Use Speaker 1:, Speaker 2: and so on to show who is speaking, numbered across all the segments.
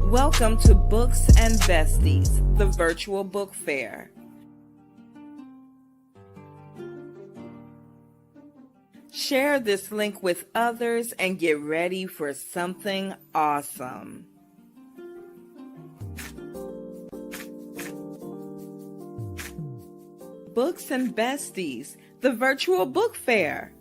Speaker 1: Welcome to Books and Besties, the virtual book fair. Share this link with others and get ready for something awesome. Books and Besties, the virtual book fair.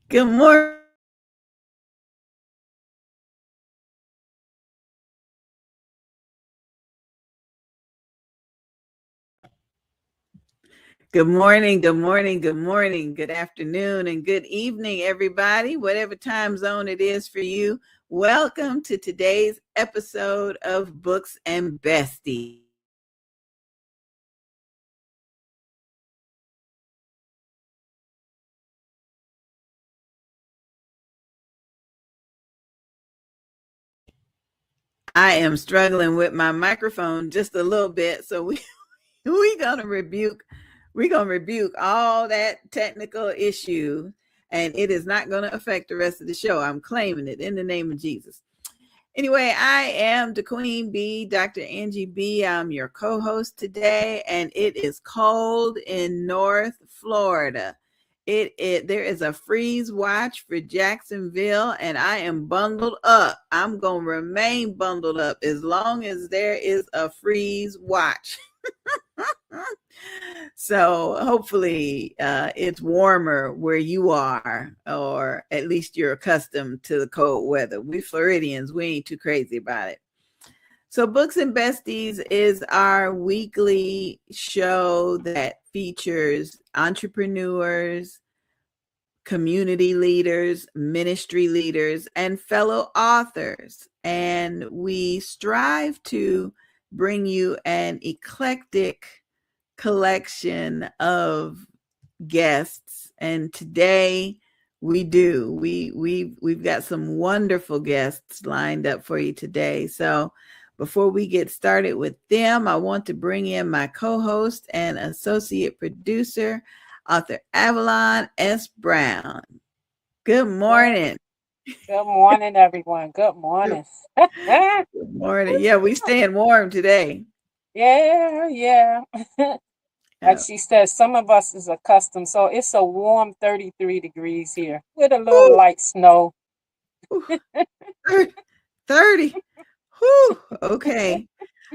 Speaker 2: Good morning. Good morning, good morning, good morning, good afternoon, and good evening, everybody, whatever time zone it is for you. Welcome to today's episode of Books and Besties. I am struggling with my microphone just a little bit, so we're gonna rebuke all that technical issue, and it is not going to affect the rest of the show. I'm claiming it in the name of Jesus. Anyway, I am the Queen Bee, Dr. Angie B. I'm your co-host today, and it is cold in North Florida. There is a freeze watch for Jacksonville, and I am bundled up. I'm going to remain bundled up as long as there is a freeze watch. So hopefully it's warmer where you are, or at least you're accustomed to the cold weather. We Floridians, we ain't too crazy about it. So Books and Besties is our weekly show that features entrepreneurs, community leaders, ministry leaders, and fellow authors. And we strive to bring you an eclectic collection of guests, and today we've got some wonderful guests lined up for you today. So before we get started with them, I want to bring in my co-host and associate producer, author Avalon S. Brown. Good morning.
Speaker 3: Good morning, everyone. Good morning.
Speaker 2: Good morning. Yeah, we staying warm today.
Speaker 3: Yeah. Like she said, some of us is accustomed. So it's a warm 33 degrees here with a little light snow.
Speaker 2: 30. Whew. Okay.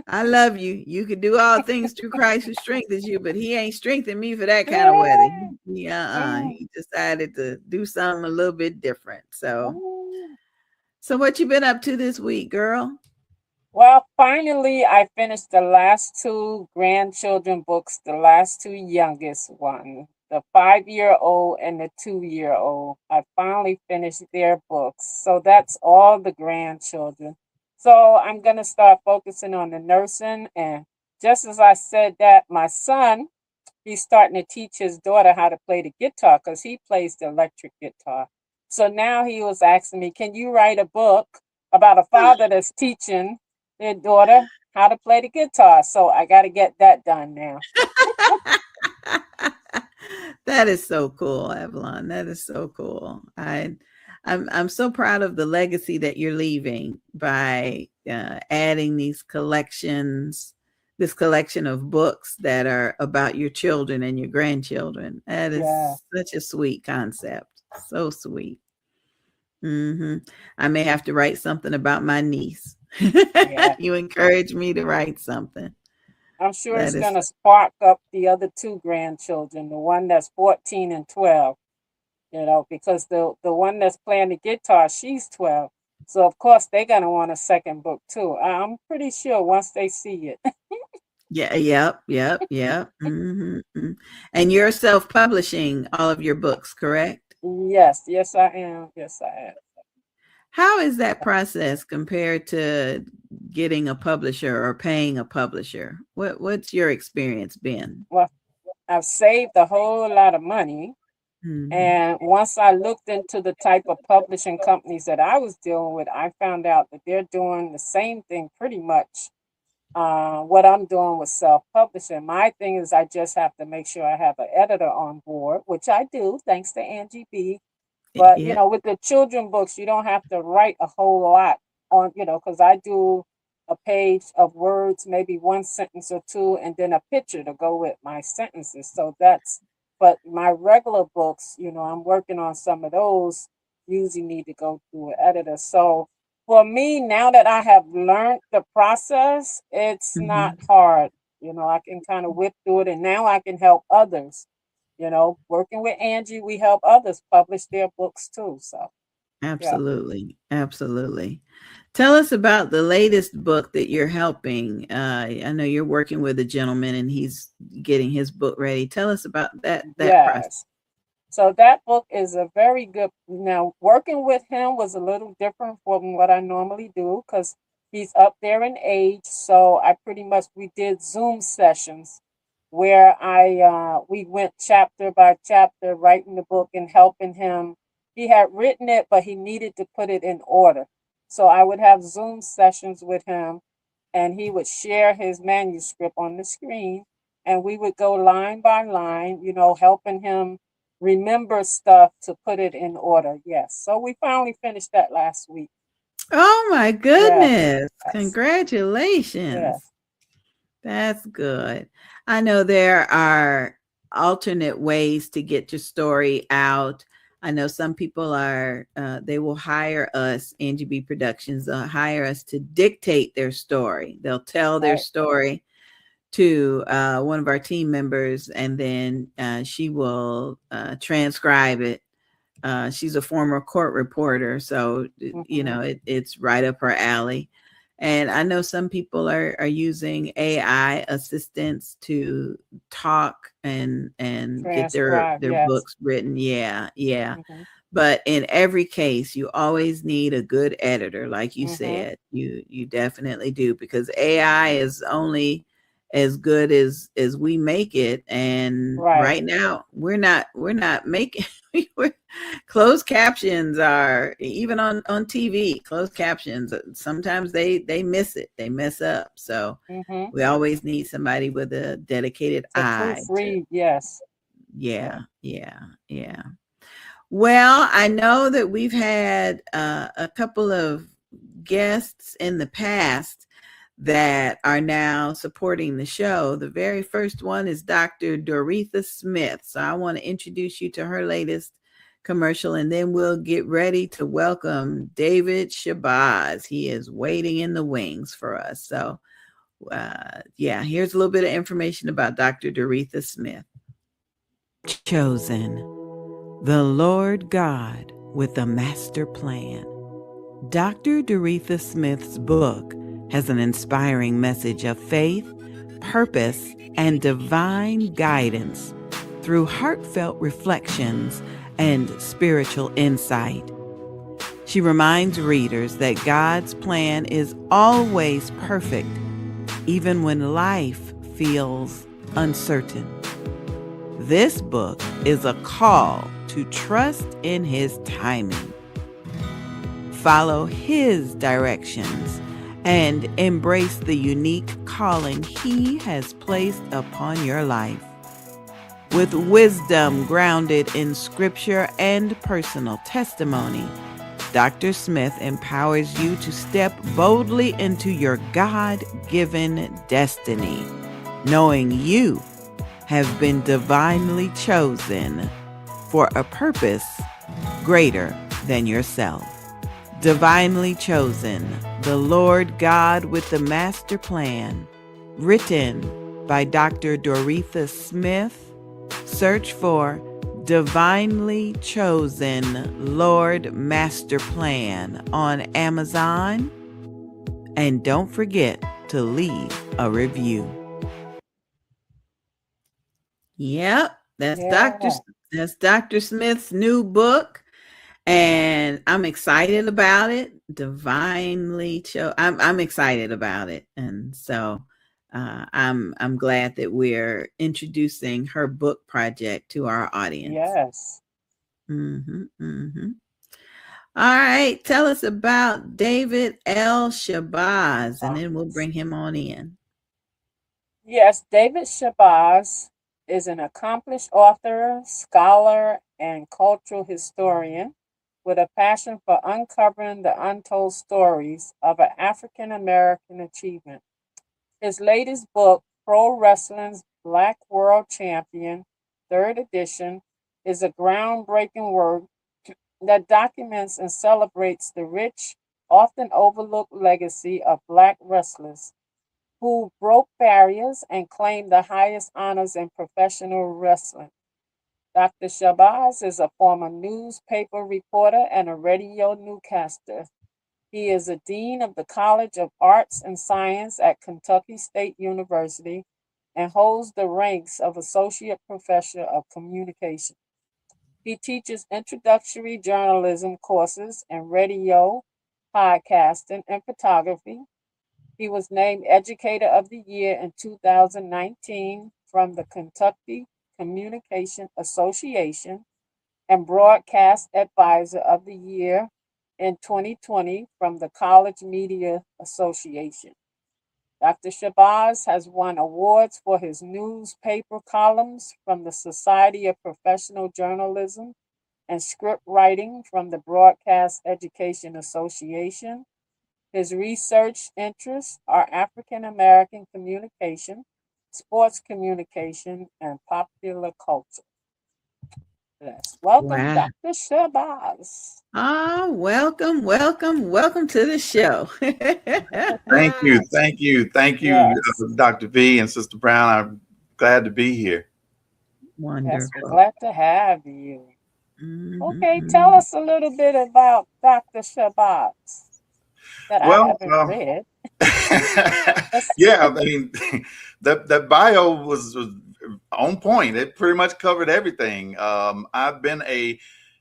Speaker 2: I love you. You can do all things through Christ who strengthens you, but he ain't strengthened me for that kind of weather. He decided to do something a little bit different. So what you been up to this week, girl?
Speaker 3: Well, finally, I finished the last two grandchildren books, the last two youngest ones, the 5-year-old and the 2-year-old. I finally finished their books. So that's all the grandchildren. So I'm going to start focusing on the nursing. And just as I said that, my son, he's starting to teach his daughter how to play the guitar because he plays the electric guitar. So now he was asking me, can you write a book about a father that's teaching their daughter how to play the guitar? So I got to get that done now.
Speaker 2: That is so cool, Avalon. That is so cool. I'm so proud of the legacy that you're leaving by adding this collection of books that are about your children and your grandchildren. That is such a sweet concept. So sweet. I may have to write something about my niece. You encouraged me to write something.
Speaker 3: I'm sure it's going to spark up the other two grandchildren, the one that's 14 and 12, because the one that's playing the guitar, she's 12. So, of course, they're going to want a second book, too. I'm pretty sure once they see it.
Speaker 2: Yep. And you're self-publishing all of your books, correct?
Speaker 3: Yes, I am.
Speaker 2: How is that process compared to getting a publisher or paying a publisher? What's your experience been?
Speaker 3: Well, I've saved a whole lot of money
Speaker 2: Mhm.
Speaker 3: And once I looked into the type of publishing companies that I was dealing with, I found out that they're doing the same thing pretty much what I'm doing with self publishing. My thing is, I just have to make sure I have an editor on board, which I do, thanks to Angie B. But,
Speaker 2: Yeah.
Speaker 3: with the children books, you don't have to write a whole lot on, because I do a page of words, maybe one sentence or two, and then a picture to go with my sentences. So but my regular books, I'm working on some of those, usually need to go through an editor. So for me, now that I have learned the process, it's not
Speaker 2: Mhm.
Speaker 3: hard. I can kind of whip through it, and now I can help others. Working with Angie, we help others publish their books too. So, yeah.
Speaker 2: Absolutely. Absolutely. Tell us about the latest book that you're helping. I know you're working with a gentleman and he's getting his book ready. Tell us about that process.
Speaker 3: Yes. So that book is a very good. Now, working with him was a little different from what I normally do because he's up there in age. So I pretty much we did Zoom sessions where we went chapter by chapter writing the book and helping him. He had written it, but he needed to put it in order. So I would have Zoom sessions with him, and he would share his manuscript on the screen, and we would go line by line, helping him remember stuff to put it in order. Yes. So we finally finished that last week.
Speaker 2: Oh my
Speaker 3: Yes.
Speaker 2: goodness.
Speaker 3: Yes.
Speaker 2: Congratulations.
Speaker 3: Yes.
Speaker 2: That's good. I know there are alternate ways to get your story out. I know some people they will hire us, Angie B Productions, they'll hire us to dictate their story. They'll tell their
Speaker 3: Right.
Speaker 2: story to one of our team members, and then she will transcribe it. She's a former court reporter, so
Speaker 3: Mm-hmm.
Speaker 2: it's right up her alley. And I know some people are using AI assistants to talk and get
Speaker 3: Transcribe.
Speaker 2: their
Speaker 3: Yes.
Speaker 2: books written. Yeah, yeah.
Speaker 3: Mm-hmm.
Speaker 2: But in every case, you always need a good editor, like you
Speaker 3: Mm-hmm.
Speaker 2: said. You definitely do, because AI is only as good as we make it. And
Speaker 3: Right.
Speaker 2: right now, we're not making closed captions are, even on TV, closed captions, sometimes they miss it, they mess up. So
Speaker 3: Mm-hmm.
Speaker 2: we always need somebody with a dedicated
Speaker 3: To
Speaker 2: eye to,
Speaker 3: proofread. Yes.
Speaker 2: yeah,
Speaker 3: Yeah.
Speaker 2: yeah, yeah. Well, I know that we've had a couple of guests in the past that are now supporting the show. The very first one is Dr. Doretha Smith. So I want to introduce you to her latest commercial, and then we'll get ready to welcome David Shabazz. He is waiting in the wings for us. So, yeah, here's a little bit of information about Dr. Doretha Smith. Chosen, the Lord God with a master plan. Dr. Doretha Smith's book has an inspiring message of faith, purpose, and divine guidance through heartfelt reflections and spiritual insight. She reminds readers that God's plan is always perfect, even when life feels uncertain. This book is a call to trust in His timing, follow His directions, and embrace the unique calling He has placed upon your life. With wisdom grounded in scripture and personal testimony, Dr. Smith empowers you to step boldly into your God-given destiny, knowing you have been divinely chosen for a purpose greater than yourself. Divinely Chosen, the Lord God with the Master Plan, written by Dr. Doretha Smith. Search for Divinely Chosen Lord Master Plan on Amazon. And don't forget to leave a review. Yep,
Speaker 3: Yeah.
Speaker 2: that's Dr. Smith's new book. And I'm excited about it. I'm excited about it, and so I'm glad that we're introducing her book project to our audience.
Speaker 3: Yes.
Speaker 2: Mm-hmm, mm-hmm. All right. Tell us about David L. Shabazz, and then we'll bring him on in.
Speaker 3: Yes, David Shabazz is an accomplished author, scholar, and cultural historian with a passion for uncovering the untold stories of an African American achievement. His latest book, Pro Wrestling's Black World Champion, third edition, is a groundbreaking work that documents and celebrates the rich, often overlooked legacy of Black wrestlers who broke barriers and claimed the highest honors in professional wrestling. Dr. Shabazz is a former newspaper reporter and a radio newscaster. He is a dean of the College of Arts and Science at Kentucky State University and holds the ranks of Associate Professor of Communication. He teaches introductory journalism courses in radio, podcasting, and photography. He was named Educator of the Year in 2019 from the Kentucky Communication Association and Broadcast Advisor of the Year in 2020 from the College Media Association. Dr. Shabazz has won awards for his newspaper columns from the Society of Professional Journalism and script writing from the Broadcast Education Association. His research interests are African American communication, sports communication, and popular culture. Let's welcome
Speaker 2: Wow.
Speaker 3: Dr. Shabazz.
Speaker 2: Ah, welcome, welcome, welcome to the show.
Speaker 4: Thank you, thank you, thank you,
Speaker 3: Yes,
Speaker 4: Dr. V and Sister Brown. I'm glad to be here.
Speaker 3: yes, we're
Speaker 2: Wonderful.
Speaker 3: glad to have you.
Speaker 2: Mhm,
Speaker 3: Okay, tell
Speaker 2: mhm.
Speaker 3: us a little bit about Dr. Shabazz that I
Speaker 4: Well,
Speaker 3: haven't read. Let's,
Speaker 4: yeah, I mean, that bio was on point. It pretty much covered everything. I've been a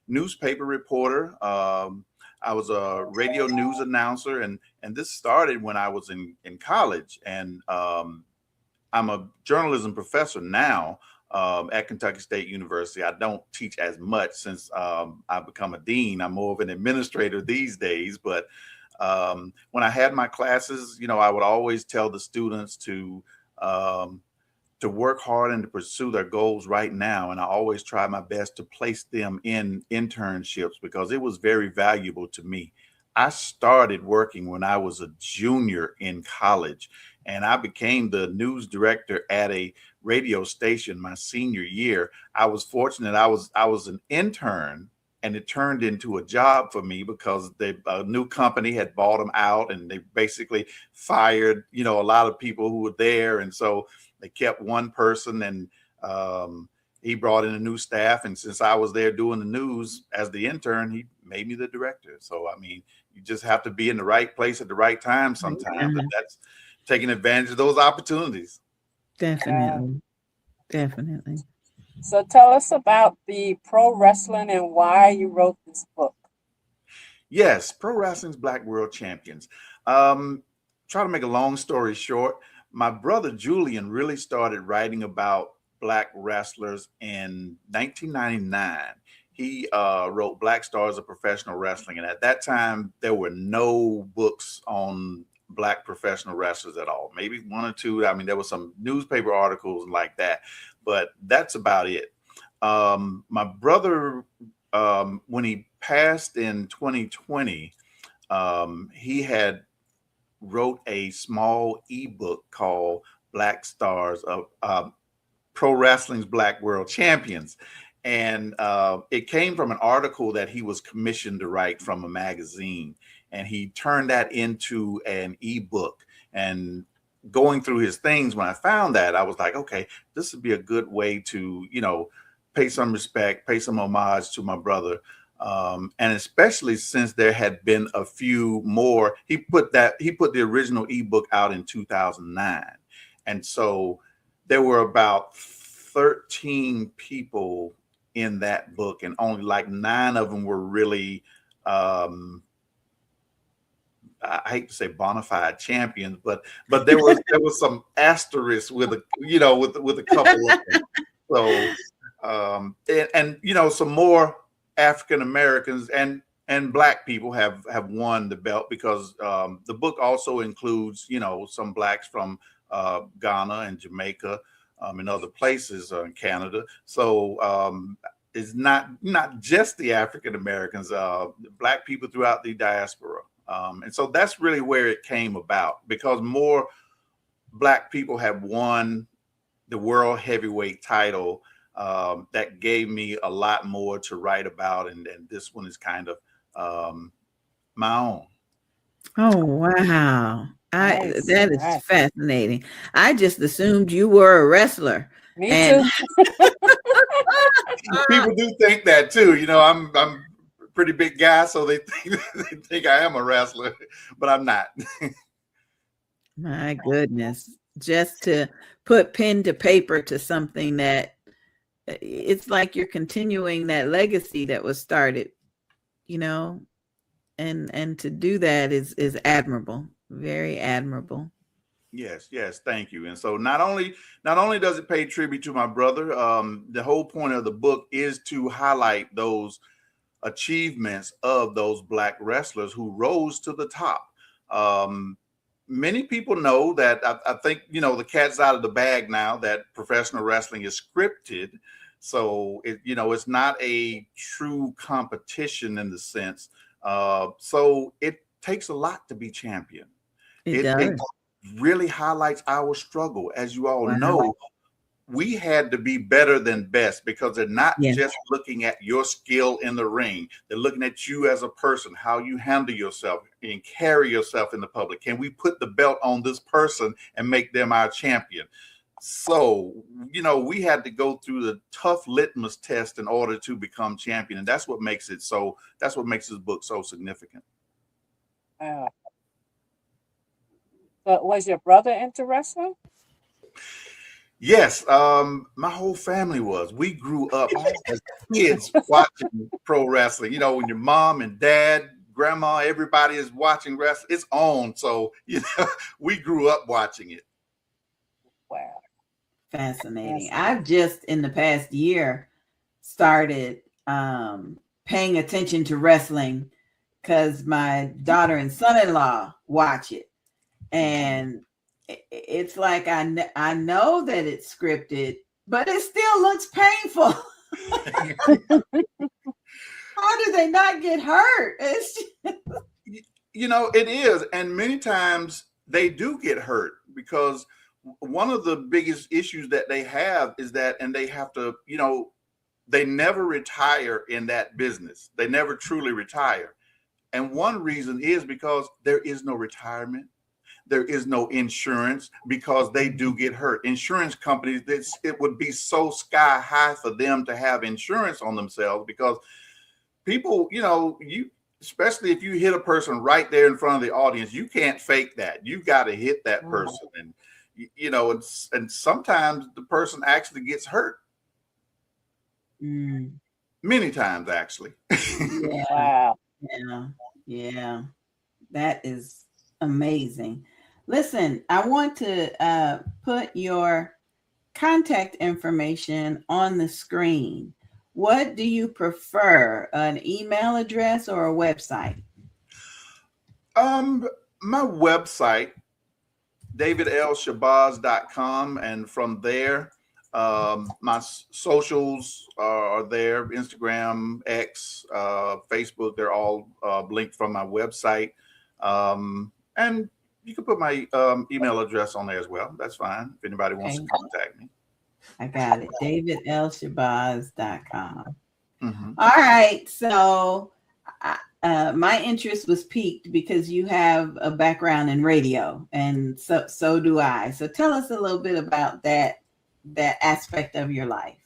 Speaker 4: newspaper reporter. I was a radio news announcer, and this started when I was in college. And I'm a journalism professor now at Kentucky State University. I don't teach as much since I've become a dean. I'm more of an administrator these days. But when I had my classes, I would always tell the students um, to work hard and to pursue their goals right now. And I always try my best to place them in internships because it was very valuable to me. I started working when I was a junior in college, and I became the news director at a radio station my senior year. I was fortunate. I was an intern, and it turned into a job for me because a new company had bought them out, and they basically fired a lot of people who were there, and so they kept one person, and he brought in a new staff. And since I was there doing the news as the intern, he made me the director. So I mean, you just have to be in the right place at the right time sometimes, and
Speaker 2: Yeah,
Speaker 4: that's taking advantage of those opportunities.
Speaker 3: uh,
Speaker 2: definitely, definitely.
Speaker 3: so tell us about the pro wrestling and why you wrote this book.
Speaker 4: Yes, Pro Wrestling's Black World Champions. Um, Try to make a long story short, my brother Julian really started writing about Black wrestlers in 1999. He wrote Black Stars of Professional Wrestling, and at that time, there were no books on Black professional wrestlers at all. Maybe one or two. I mean, there were some newspaper articles like that, but that's about it. My brother, when he passed in 2020, he had wrote a small ebook called Black Stars of Pro Wrestling's Black World Champions. And it came from an article that he was commissioned to write from a magazine. And he turned that into an ebook. And going through his things, when I found that, I was like, okay, this would be a good way to, pay some respect, pay some homage to my brother. And especially since there had been a few more, he put the original ebook out in 2009. And so there were about 13 people in that book, and only like 9 of them were really, I hate to say bona fide champions, but there was some asterisk with with a couple of them. So and some more African Americans and black people have won the belt, because the book also includes, you know, some blacks from Ghana and Jamaica, and other places in Canada. So it's not just the African Americans, black people throughout the diaspora. And so that's really where it came about, because more black people have won the world heavyweight title. That gave me a lot more to write about, and this one is kind of my own.
Speaker 2: Oh wow.
Speaker 3: Nice,
Speaker 2: That is
Speaker 3: nice.
Speaker 2: fascinating. I just assumed you were a wrestler.
Speaker 3: Me
Speaker 2: And
Speaker 3: too.
Speaker 4: People do think that too. You know, I'm a pretty big guy, so they think I am a wrestler, but I'm not.
Speaker 2: my goodness, just to put pen to paper to something that it's like you're continuing that legacy that was started, you know, and to do that is admirable, very admirable.
Speaker 4: Yes, yes, thank you. And so not only does it pay tribute to my brother, the whole point of the book is to highlight those achievements of those black wrestlers who rose to the top. Many people know that I think, you know, the cat's out of the bag now that professional wrestling is scripted. So it, you know, it's not a true competition in the sense. So it takes a lot to be champion.
Speaker 2: It
Speaker 4: It
Speaker 2: does.
Speaker 4: really highlights our struggle. As you all
Speaker 2: Wow.
Speaker 4: know, we had to be better than best, because they're not
Speaker 2: Yeah.
Speaker 4: just looking at your skill in the ring. They're looking at you as a person, how you handle yourself and carry yourself in the public. Can we put the belt on this person and make them our champion? So, you know, we had to go through the tough litmus test in order to become champion. And that's what makes it so, that's what makes this book so significant.
Speaker 3: Wow. But was your brother into wrestling?
Speaker 4: Yes, my whole family was. We grew up as kids watching pro wrestling. You know, when your mom and dad, grandma, everybody is watching wrestling, it's on. So, you know, we grew up watching it.
Speaker 3: Wow.
Speaker 2: Fascinating.
Speaker 3: Fascinating.
Speaker 2: I've just in the past year started paying attention to wrestling because my daughter and son-in-law watch it, and it's like I know that it's scripted, but it still looks painful. How do they not get hurt?
Speaker 4: You know, it is. And many times they do get hurt, because one of the biggest issues that they have is that, and they have to, you know, they never retire in that business. They never truly retire. And one reason is because there is no retirement. There is no insurance, because they do get hurt. Insurance companies, it would be so sky high for them to have insurance on themselves, because people, you know, you, especially if you hit a person right there in front of the audience, you can't fake that. You've got to hit that person. And, you know, and sometimes the person actually gets hurt. Many times, actually.
Speaker 2: Yeah.
Speaker 3: Wow.
Speaker 2: Yeah. Yeah. That is amazing. Listen, I want to put your contact information on the screen. What do you prefer, an email address or a website?
Speaker 4: My website, davidlshabazz.com, and from there, my socials are there: Instagram, X, Facebook. They're all linked from my website. And you can put my email address on there as well. That's fine if anybody wants to contact me.
Speaker 2: I got it. davidlshabazz.com.
Speaker 4: Mm-hmm.
Speaker 2: All right. So my interest was piqued because you have a background in radio, and so do I. So tell us a little bit about that aspect of your life.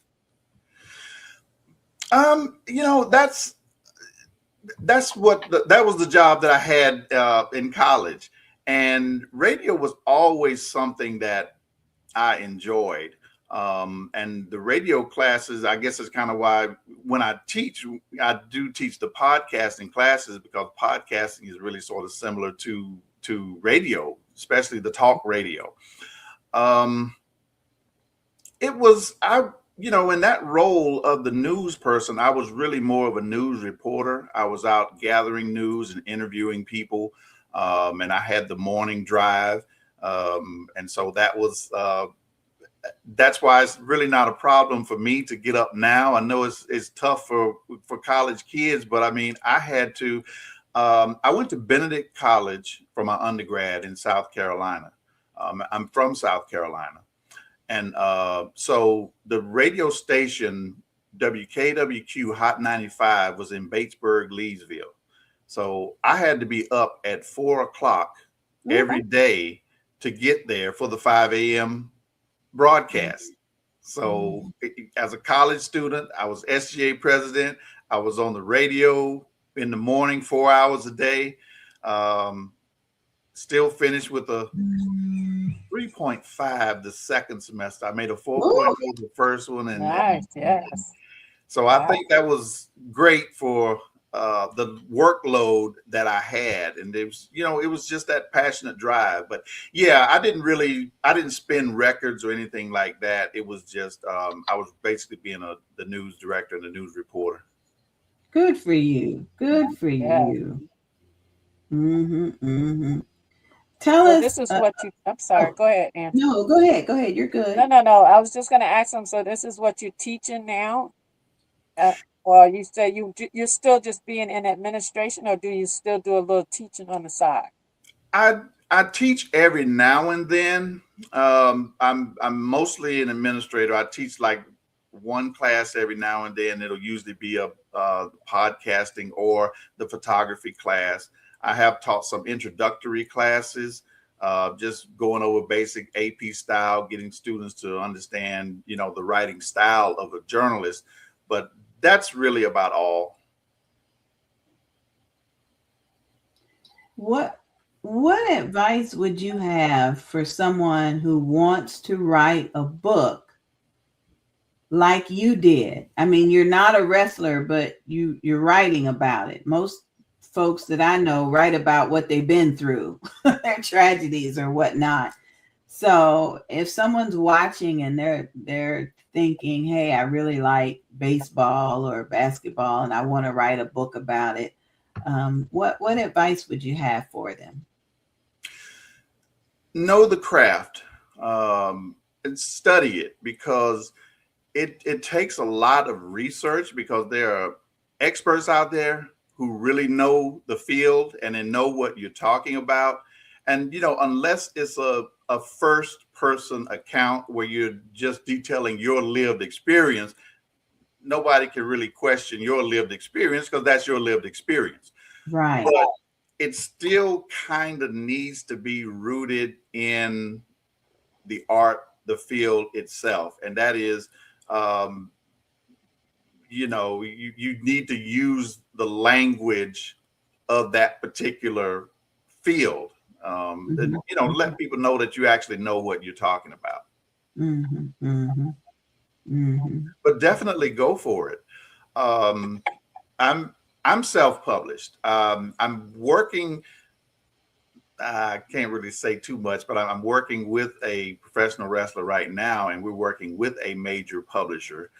Speaker 4: You know, that was the job that I had in college, and radio was always something that I enjoyed. And the radio classes, I guess, is kind of why when I do teach the podcasting classes, because podcasting is really sort of similar to radio, especially the talk radio. in that role of the news person, I was really more of a news reporter. I was out gathering news and interviewing people, and I had the morning drive, and so that's why it's really not a problem for me to get up now. I know it's tough for college kids, but I mean, I had to. I went to Benedict College for my undergrad in South Carolina. I'm from South Carolina. And so the radio station WKWQ Hot 95 was in Batesburg, Leesville. So I had to be up at 4 o'clock every day to get there for the 5 a.m. broadcast. So as a college student, I was SGA president. I was on the radio in the morning, 4 hours a day. Still finished with a 3.5 the second semester. I made a 4.0 the first one. And
Speaker 3: Nice, yes.
Speaker 4: so I think that was great for the workload that I had. And it was just that passionate drive. But yeah, I didn't spin records or anything like that. It was just, I was basically being the news director and the news reporter.
Speaker 2: Good for you. Good for
Speaker 3: Yeah.
Speaker 2: you. Tell
Speaker 3: So
Speaker 2: us.
Speaker 3: this is what you, I'm sorry, go ahead, Andrew.
Speaker 2: No, go ahead. Go ahead. You're good.
Speaker 3: No. I was just going to ask them. So this is what you're teaching now? Well, you say you're still just being in administration, or do you still do a little teaching on the side?
Speaker 4: I teach every now and then. I'm mostly an administrator. I teach like one class every now and then. It'll usually be a podcasting or the photography class. I have taught some introductory classes, just going over basic AP style, getting students to understand, the writing style of a journalist. But that's really about all.
Speaker 2: What advice would you have for someone who wants to write a book like you did? I mean, you're not a wrestler, but you're writing about it. Most folks that I know write about what they've been through, their tragedies or whatnot. So if someone's watching and they're thinking, hey, I really like baseball or basketball and I want to write a book about it, what advice would you have for them?
Speaker 4: Know the craft, and study it, because it takes a lot of research, because there are experts out there who really know the field and then know what you're talking about. And, unless it's a first person account where you're just detailing your lived experience, nobody can really question your lived experience, because that's your lived experience.
Speaker 2: Right.
Speaker 4: But it still kind of needs to be rooted in the art, the field itself. And that is, you need to use the language of that particular field. Let people know that you actually know what you're talking about. But definitely go for it. I'm self-published. I'm working. I can't really say too much, but I'm working with a professional wrestler right now, and we're working with a major publisher.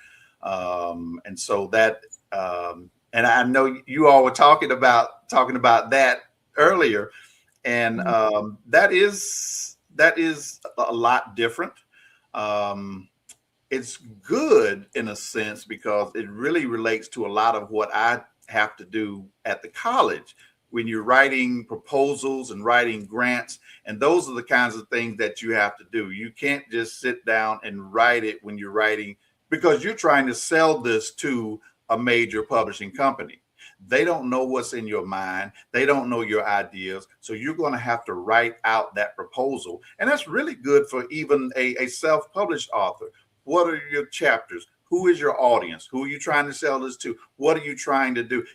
Speaker 4: And so that, and I know you all were talking about that earlier, and that is a lot different. It's good in a sense, because it really relates to a lot of what I have to do at the college when you're writing proposals and writing grants. And those are the kinds of things that you have to do. You can't just sit down and write it when you're writing, because you're trying to sell this to a major publishing company. They don't know what's in your mind. They don't know your ideas. So you're going to have to write out that proposal. And that's really good for even a self-published author. What are your chapters? Who is your audience? Who are you trying to sell this to? What are you trying to do?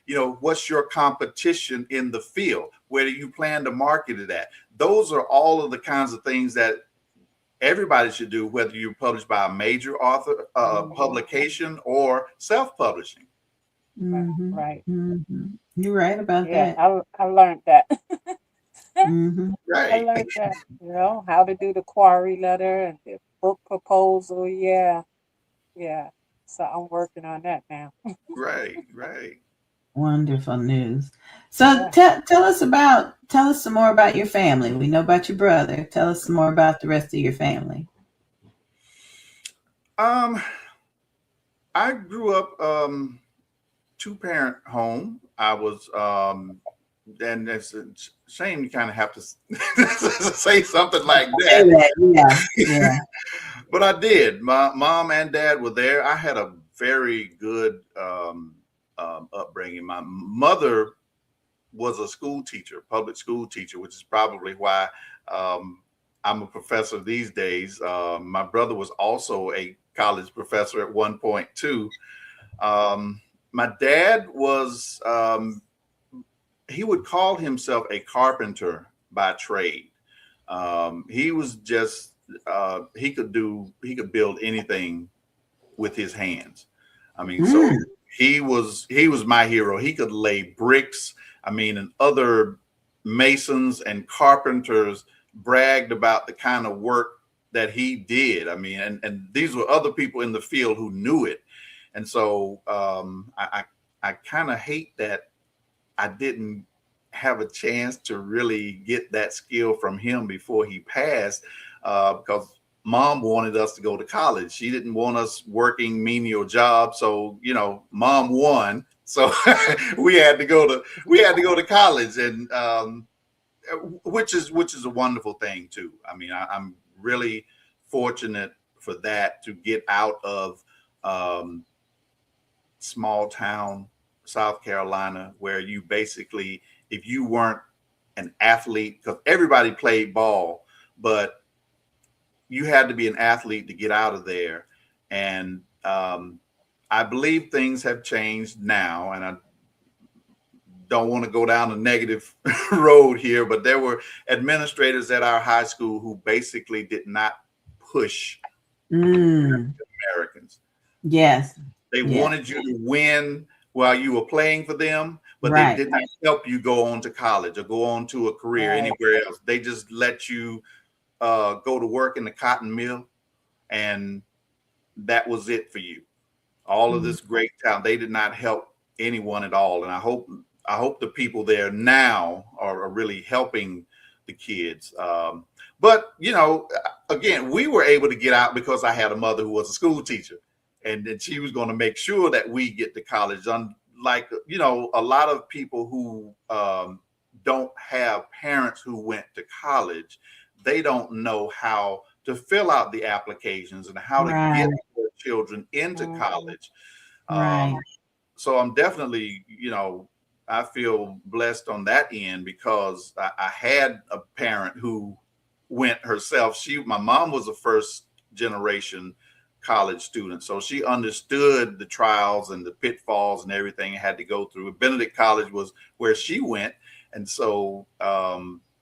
Speaker 4: What's your competition in the field? Where do you plan to market it at? Those are all of the kinds of things that everybody should do, whether you're published by a major author publication or self-publishing.
Speaker 3: Right.
Speaker 2: You're right about that.
Speaker 3: I learned that.
Speaker 4: Right.
Speaker 3: I learned that, how to do the query letter and the book proposal. Yeah. Yeah. So I'm working on that now.
Speaker 4: Right, right.
Speaker 2: Wonderful news. So
Speaker 3: Yeah.
Speaker 2: tell us some more about your family. We know about your brother. Tell us some more about the rest of your family.
Speaker 4: Um, I grew up two-parent home. I was and it's a shame you kind of have to say something like
Speaker 2: Say
Speaker 4: that.
Speaker 2: that. Yeah. Yeah.
Speaker 4: But I did. My mom and dad were there. I had a very good upbringing. My mother was a school teacher, public school teacher, which is probably why um, I'm a professor these days. My brother was also a college professor at one point too. Um, my dad was he would call himself a carpenter by trade. He was just he could build anything with his hands. I mean, so
Speaker 2: Mm.
Speaker 4: he was my hero. He could lay bricks. I mean, and other masons and carpenters bragged about the kind of work that he did. I mean, and these were other people in the field who knew it. And so I kind of hate that I didn't have a chance to really get that skill from him before he passed, because mom wanted us to go to college. She didn't want us working menial jobs. So, you know, mom won. So we had to go to college, and which is a wonderful thing too. I mean, I'm really fortunate for that, to get out of um, small town South Carolina, where you basically, if you weren't an athlete, because everybody played ball, but you had to be an athlete to get out of there. And I believe things have changed now, and I don't want to go down a negative road here, but there were administrators at our high school who basically did not push
Speaker 2: Mm.
Speaker 4: Americans.
Speaker 2: Yes.
Speaker 4: They
Speaker 2: Yes.
Speaker 4: wanted you to win while you were playing for them, but they
Speaker 2: Right.
Speaker 4: did not help you go on to college or go on to a career
Speaker 3: Right.
Speaker 4: anywhere else. They just let you go to work in the cotton mill, and that was it for you. All of
Speaker 2: Mm.
Speaker 4: this great talent, they did not help anyone at all. And I hope the people there now are really helping the kids. But you know, again, we were able to get out because I had a mother who was a school teacher, and then she was going to make sure that we get to college. Unlike, you know, a lot of people who don't have parents who went to college, they don't know how to fill out the applications and how to
Speaker 2: Right.
Speaker 4: get their children into
Speaker 3: Mhm.
Speaker 4: college.
Speaker 2: Right.
Speaker 4: So I'm definitely, you know, I feel blessed on that end, because I had a parent who went herself. My mom was a first generation college student, so she understood the trials and the pitfalls and everything I had to go through. Benedict College was where she went, and so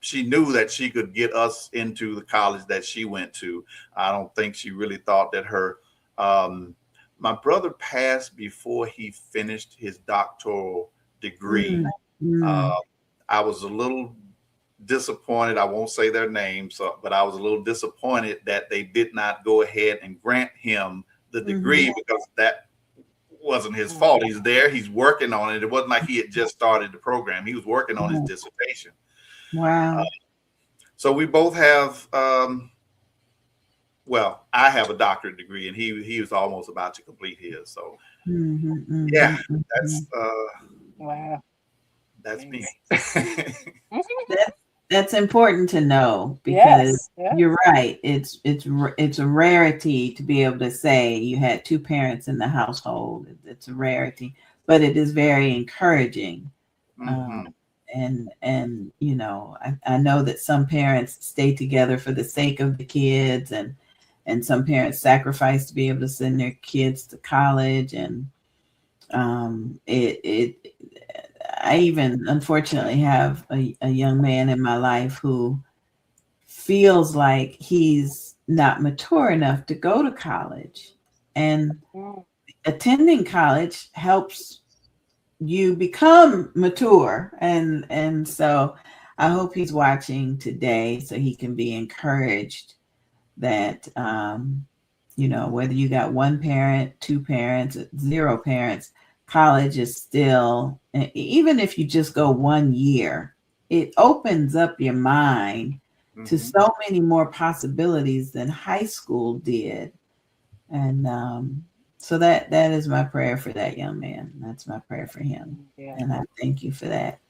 Speaker 4: she knew that she could get us into the college that she went to. I don't think she really thought that her um, my brother passed before he finished his doctoral degree.
Speaker 2: Mm. Mm.
Speaker 4: Uh, I was a little disappointed. I won't say their names, but I was a little disappointed that they did not go ahead and grant him the
Speaker 2: Mhm.
Speaker 4: degree, because that wasn't his fault.
Speaker 3: Mhm.
Speaker 4: He's there, he's working on it. It wasn't like he had just started the program. He was working on his
Speaker 2: Right.
Speaker 4: dissertation. Uh,
Speaker 2: Wow.
Speaker 4: so we both have well, I have a doctorate degree, and he was almost about to complete his. So
Speaker 2: Mhm.
Speaker 4: yeah,
Speaker 2: Mhm. Mhm.
Speaker 3: Wow.
Speaker 4: that's me.
Speaker 3: Nice.
Speaker 2: That that's important to know, because
Speaker 3: Yes. Yes.
Speaker 2: you're right. It's a rarity to be able to say you had two parents in the household. It's a rarity, but it is very encouraging. Um,
Speaker 4: Hmm.
Speaker 2: and you know, I know that some parents stay together for the sake of the kids, and some parents sacrifice to be able to send their kids to college, and it I even unfortunately have a young man in my life who feels like he's not mature enough to go to college, and
Speaker 3: Mm.
Speaker 2: attending college helps you become mature, and so I hope he's watching today so he can be encouraged that whether you got one parent, two parents, zero parents, college is still, even if you just go 1 year, it opens up your mind to so many more possibilities than high school did. And so that is my prayer for that young man. That's my prayer for him.
Speaker 3: Yeah.
Speaker 2: And I thank you for that.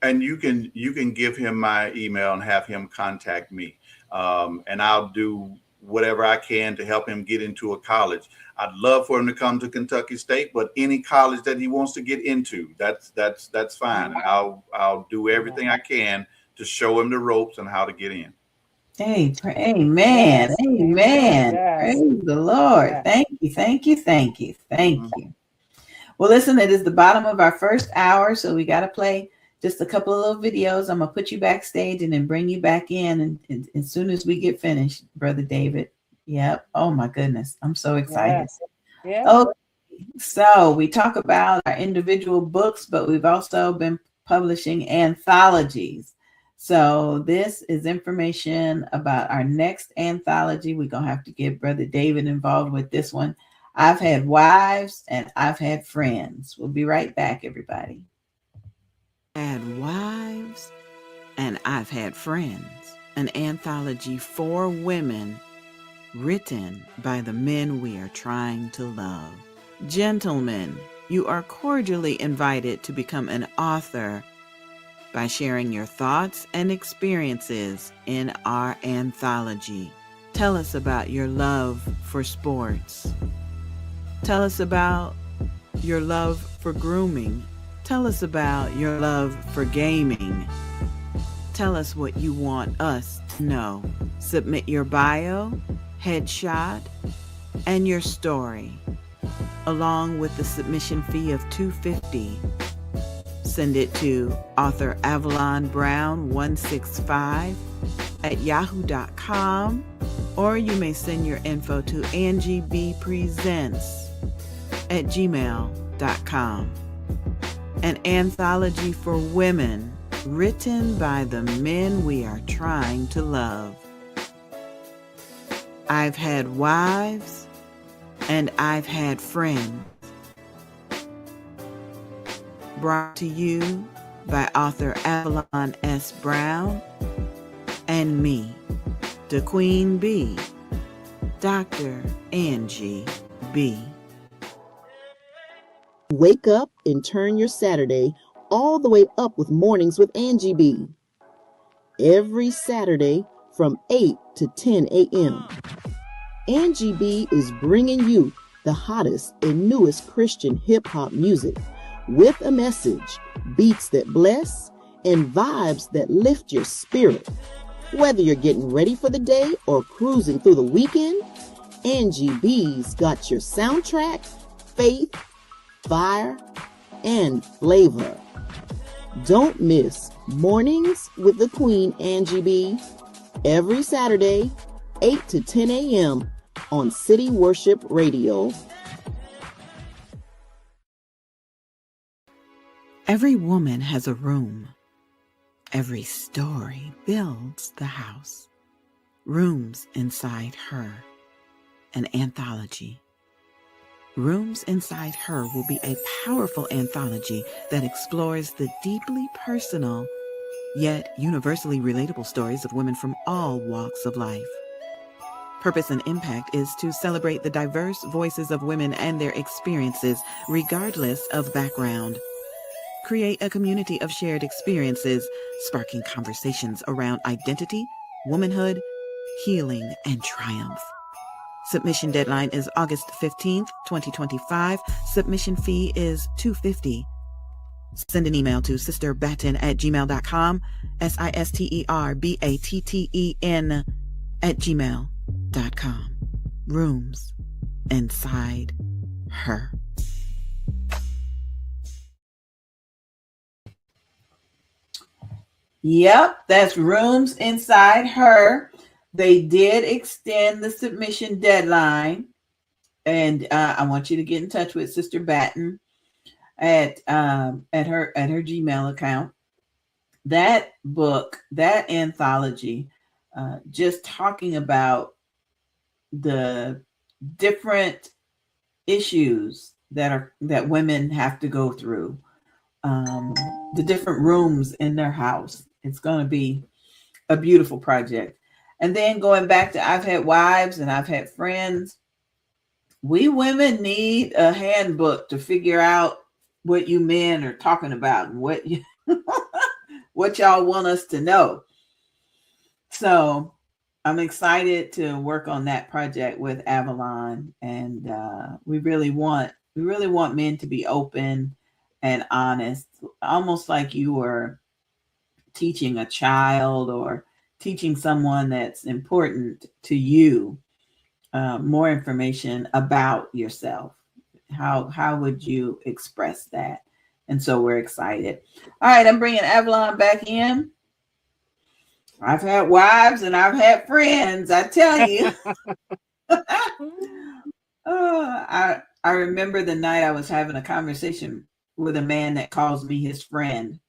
Speaker 4: And you can give him my email and have him contact me, and I'll do whatever I can to help him get into a college. I'd love for him to come to Kentucky State, but any college that he wants to get into, that's fine. And I'll do everything I can to show him the ropes and how to get in.
Speaker 2: Hey, amen.
Speaker 3: Yes.
Speaker 2: Amen.
Speaker 3: Yes.
Speaker 2: Praise the Lord.
Speaker 3: Yes.
Speaker 2: Thank you. Thank you. Thank you. Thank you. Well, listen, it is the bottom of our first hour, so we got to play just a couple of little videos. I'm going to put you backstage and then bring you back in and as soon as we get finished, Brother David. Yep. Oh, my goodness. I'm so excited.
Speaker 3: Yes. Yeah.
Speaker 2: Okay. So we talk about our individual books, but we've also been publishing anthologies. So this is information about our next anthology. We're going to have to get Brother David involved with this one. I've had wives and I've had friends. We'll be right back, everybody. Had wives and I've had friends. An anthology for women written by the men we are trying to love. Gentlemen, you are cordially invited to become an author by sharing your thoughts and experiences in our anthology. Tell us about your love for sports. Tell us about your love for grooming. Tell us about your love for gaming. Tell us what you want us to know. Submit your bio, headshot, and your story, along with the submission fee of $250. Send it to author Avalon Brown 165 at yahoo.com, or you may send your info to angiebpresents at gmail.com. An anthology for women written by the men we are trying to love. I've had wives and I've had friends. Brought to you by author Avalon S. Brown and me, the Queen Bee, Dr. Angie B.
Speaker 5: Wake up and turn your Saturday all the way up with Mornings with Angie B. Every Saturday from 8 to 10 a.m. Angie B is bringing you the hottest and newest Christian hip-hop music with a message, beats that bless, and vibes that lift your spirit. Whether you're getting ready for the day or cruising through the weekend, Angie B's got your soundtrack, faith, fire, and flavor. Don't miss Mornings with the Queen Angie B every Saturday, 8 to 10 a.m. on City Worship Radio.
Speaker 2: Every woman has a room. Every story builds the house. Rooms inside her. An anthology. Rooms Inside Her will be a powerful anthology that explores the deeply personal, yet universally relatable stories of women from all walks of life. Purpose and impact is to celebrate the diverse voices of women and their experiences, regardless of background. Create a community of shared experiences, sparking conversations around identity, womanhood, healing, and triumph. Submission deadline is August 15th, 2025. Submission fee is $250. Send an email to sisterbatten@gmail.com, sisterbatten @gmail.com. Rooms Inside Her. Yep, that's Rooms Inside Her. They did extend the submission deadline, and I want you to get in touch with Sister Batten at her Gmail account. That book, that anthology, just talking about the different issues that women have to go through, the different rooms in their house. It's going to be a beautiful project. And then going back to I've had wives and I've had friends. We women need a handbook to figure out what you men are talking about and what you, what y'all want us to know. So I'm excited to work on that project with Avalon, and we really want men to be open and honest, almost like you were teaching a child or teaching someone that's important to you more information about yourself. How would you express that? And so we're excited. All right, I'm bringing Avalon back in. I've had wives and I've had friends, I tell you. I remember the night I was having a conversation with a man that calls me his friend.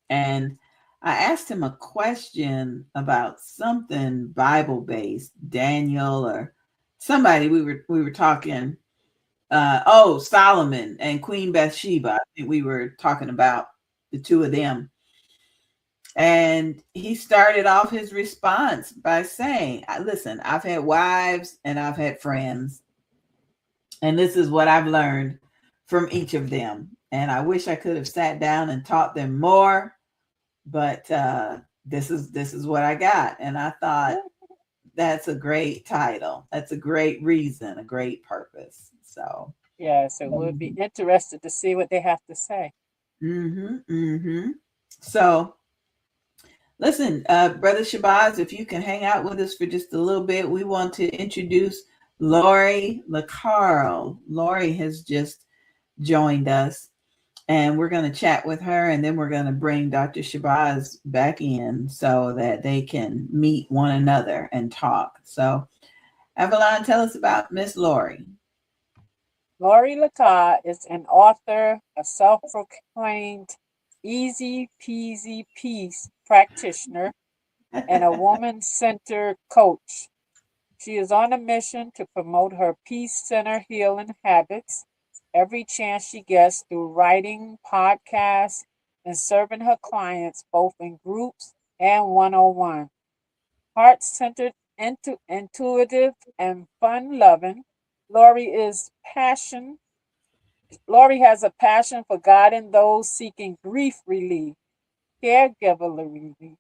Speaker 2: And I asked him a question about something Bible-based, Daniel or somebody. We were talking, Solomon and Queen Bathsheba. I think we were talking about the two of them. And he started off his response by saying, listen, I've had wives and I've had friends, and this is what I've learned from each of them. And I wish I could have sat down and taught them more, but this is what I got. And I thought, that's a great title. That's a great reason, a great purpose. So
Speaker 3: yes, it would be interested to see what they have to say.
Speaker 2: So listen, Brother Shabazz, if you can hang out with us for just a little bit, we want to introduce Lori LaCarl. Lori has just joined us, and we're going to chat with her, and then we're going to bring Dr. Shabazz back in so that they can meet one another and talk. So, Avalon, tell us about Miss Lori.
Speaker 3: Lori LaCarl is an author, a self-proclaimed easy peasy peace practitioner, and a woman-centered coach. She is on a mission to promote her peace-centered healing habits every chance she gets through writing, podcasts, and serving her clients both in groups and one-on-one. Heart-centered, intuitive, and fun-loving, Lori has a passion for guiding those seeking grief relief, caregiver relief,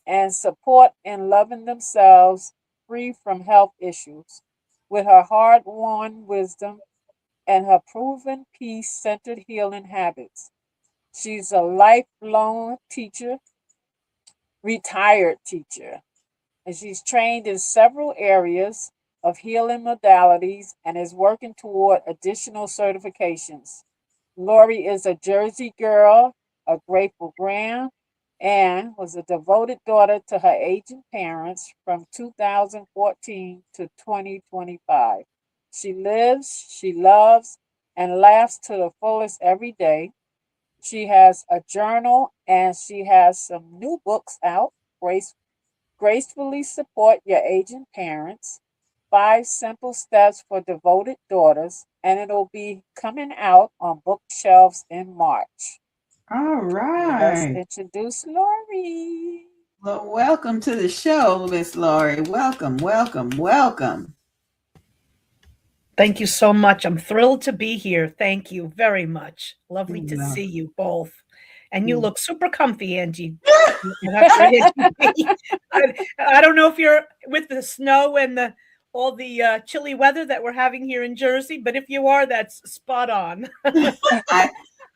Speaker 3: and support in loving themselves free from health issues. With her hard-won wisdom and her proven peace-centered healing habits, she's a lifelong teacher, retired teacher, and she's trained in several areas of healing modalities and is working toward additional certifications. Lori is a Jersey girl, a grateful grand, and was a devoted daughter to her aging parents from 2014 to 2025. She lives, she loves, and laughs to the fullest every day. She has a journal and she has some new books out. Gracefully support your aging parents. 5 simple steps for devoted daughters, and it'll be coming out on bookshelves in March.
Speaker 2: All
Speaker 3: Let's
Speaker 2: right.
Speaker 3: introduce Lori.
Speaker 2: Well, welcome to the show, Miss Lori. Welcome, welcome, welcome.
Speaker 6: Thank you so much. I'm thrilled to be here. Thank you very much. Lovely to see you both. And you look super comfy, Angie. I don't know if you're with the snow and all the chilly weather that we're having here in Jersey, but if you are, that's spot on.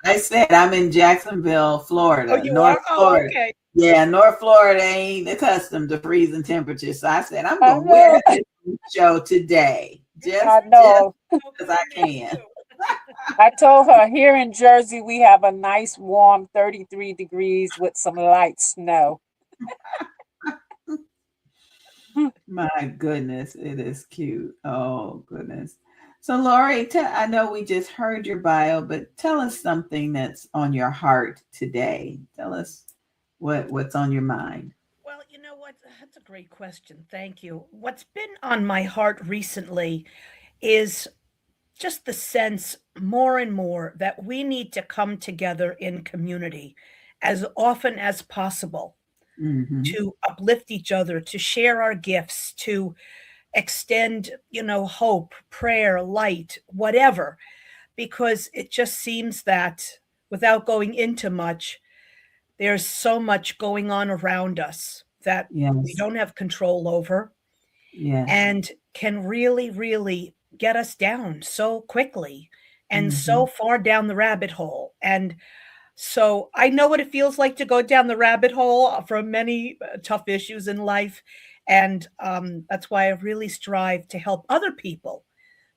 Speaker 2: I said I'm in Jacksonville, Florida.
Speaker 6: Oh, you are?
Speaker 2: Florida.
Speaker 6: Oh, okay.
Speaker 2: Yeah, North Florida ain't accustomed to freezing temperatures. So I said, I'm going to wear this show today. Just because I can.
Speaker 3: I told her here in Jersey, we have a nice warm 33 degrees with some light snow.
Speaker 2: My goodness, it is cute. Oh, goodness. So, Lori, I know we just heard your bio, but tell us something that's on your heart today. Tell us what's on your mind.
Speaker 6: Well, you know what? That's a great question. Thank you. What's been on my heart recently is just the sense more and more that we need to come together in community as often as possible
Speaker 2: Mm-hmm.
Speaker 6: to uplift each other, to share our gifts, to extend, hope, prayer, light, whatever, because it just seems that without going into much, there's so much going on around us that we
Speaker 2: Yes.
Speaker 6: don't have control over
Speaker 2: Yes.
Speaker 6: and can really, really get us down so quickly and
Speaker 2: Mm-hmm.
Speaker 6: so far down the rabbit hole. And so I know what it feels like to go down the rabbit hole from many tough issues in life. And that's why I really strive to help other people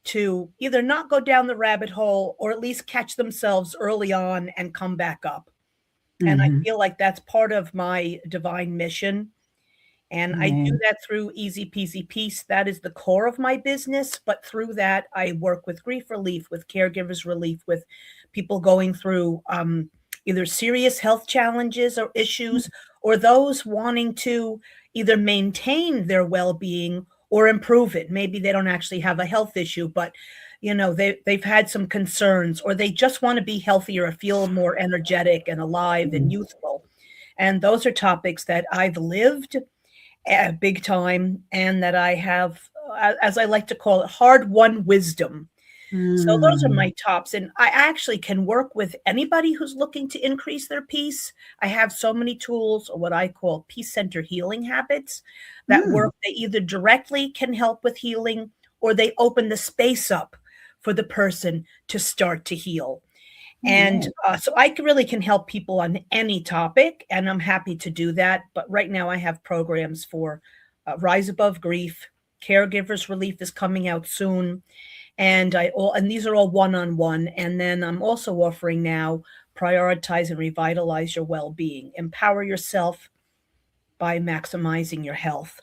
Speaker 6: to either not go down the rabbit hole or at least catch themselves early on and come back up. And I
Speaker 2: Mm-hmm.
Speaker 6: feel like that's part of my divine mission, and I do
Speaker 2: Amen.
Speaker 6: that through Easy Peasy Peace. That is the core of my business. But through that, I work with grief relief, with caregivers relief, with people going through either serious health challenges or issues, or those wanting to either maintain their well being or improve it. Maybe they don't actually have a health issue, but they've had some concerns, or they just want to be healthier or feel more energetic and alive and youthful. And those are topics that I've lived big time, and that I have, as I like to call it, hard won wisdom. So those are
Speaker 2: Mm.
Speaker 6: my tops. And I actually can work with anybody who's looking to increase their peace. I have so many tools, or what I call peace center healing habits, that
Speaker 2: Mm.
Speaker 6: work. They either directly can help with healing, or they open the space up for the person to start to heal. And
Speaker 2: Amen.
Speaker 6: so I really can help people on any topic, and I'm happy to do that. But right now, I have programs for Rise Above Grief, Caregivers Relief is coming out soon, and these are all one-on-one. And then I'm also offering now Prioritize and Revitalize Your Well-Being, Empower Yourself by Maximizing Your Health.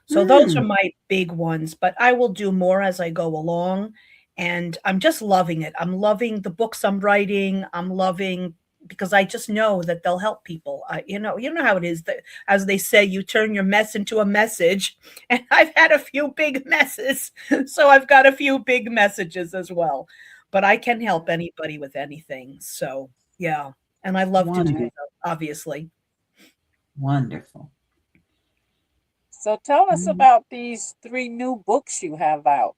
Speaker 6: So those are
Speaker 2: Mm.
Speaker 6: my big ones, but I will do more as I go along. And I'm just loving it. I'm loving the books I'm writing. I'm loving because I just know that they'll help people. You know how it is that, as they say, you turn your mess into a message. And I've had a few big messes, so I've got a few big messages as well. But I can help anybody with anything. So yeah, and I love to do
Speaker 2: Wonderful.
Speaker 6: so, obviously.
Speaker 2: Wonderful.
Speaker 3: So tell us
Speaker 2: Mm.
Speaker 3: about these three new books you have out.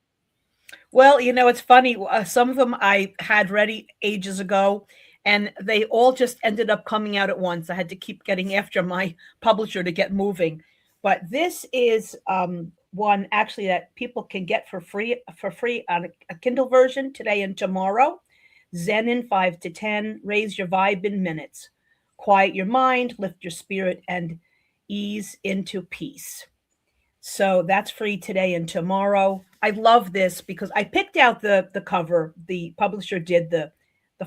Speaker 6: Well, it's funny. Some of them I had ready ages ago, and they all just ended up coming out at once. I had to keep getting after my publisher to get moving. But this is one actually that people can get for free on a Kindle version today and tomorrow. Zen in 5 to 10. Raise your vibe in minutes. Quiet your mind, lift your spirit, and ease into peace. So that's free today and tomorrow. I love this because I picked out the cover. The publisher did the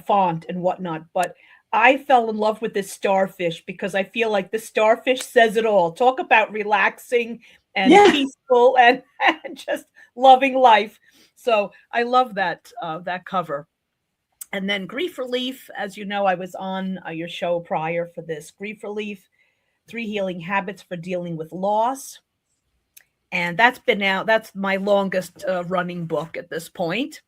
Speaker 6: font and whatnot, but I fell in love with this starfish because I feel like the starfish says it all. Talk about relaxing and
Speaker 2: Yeah.
Speaker 6: peaceful and, and just loving life. So I love that cover. And then grief relief, as you know, I was on your show prior for this grief relief. 3 healing habits for dealing with loss, and that's been out. That's my longest running book at this point.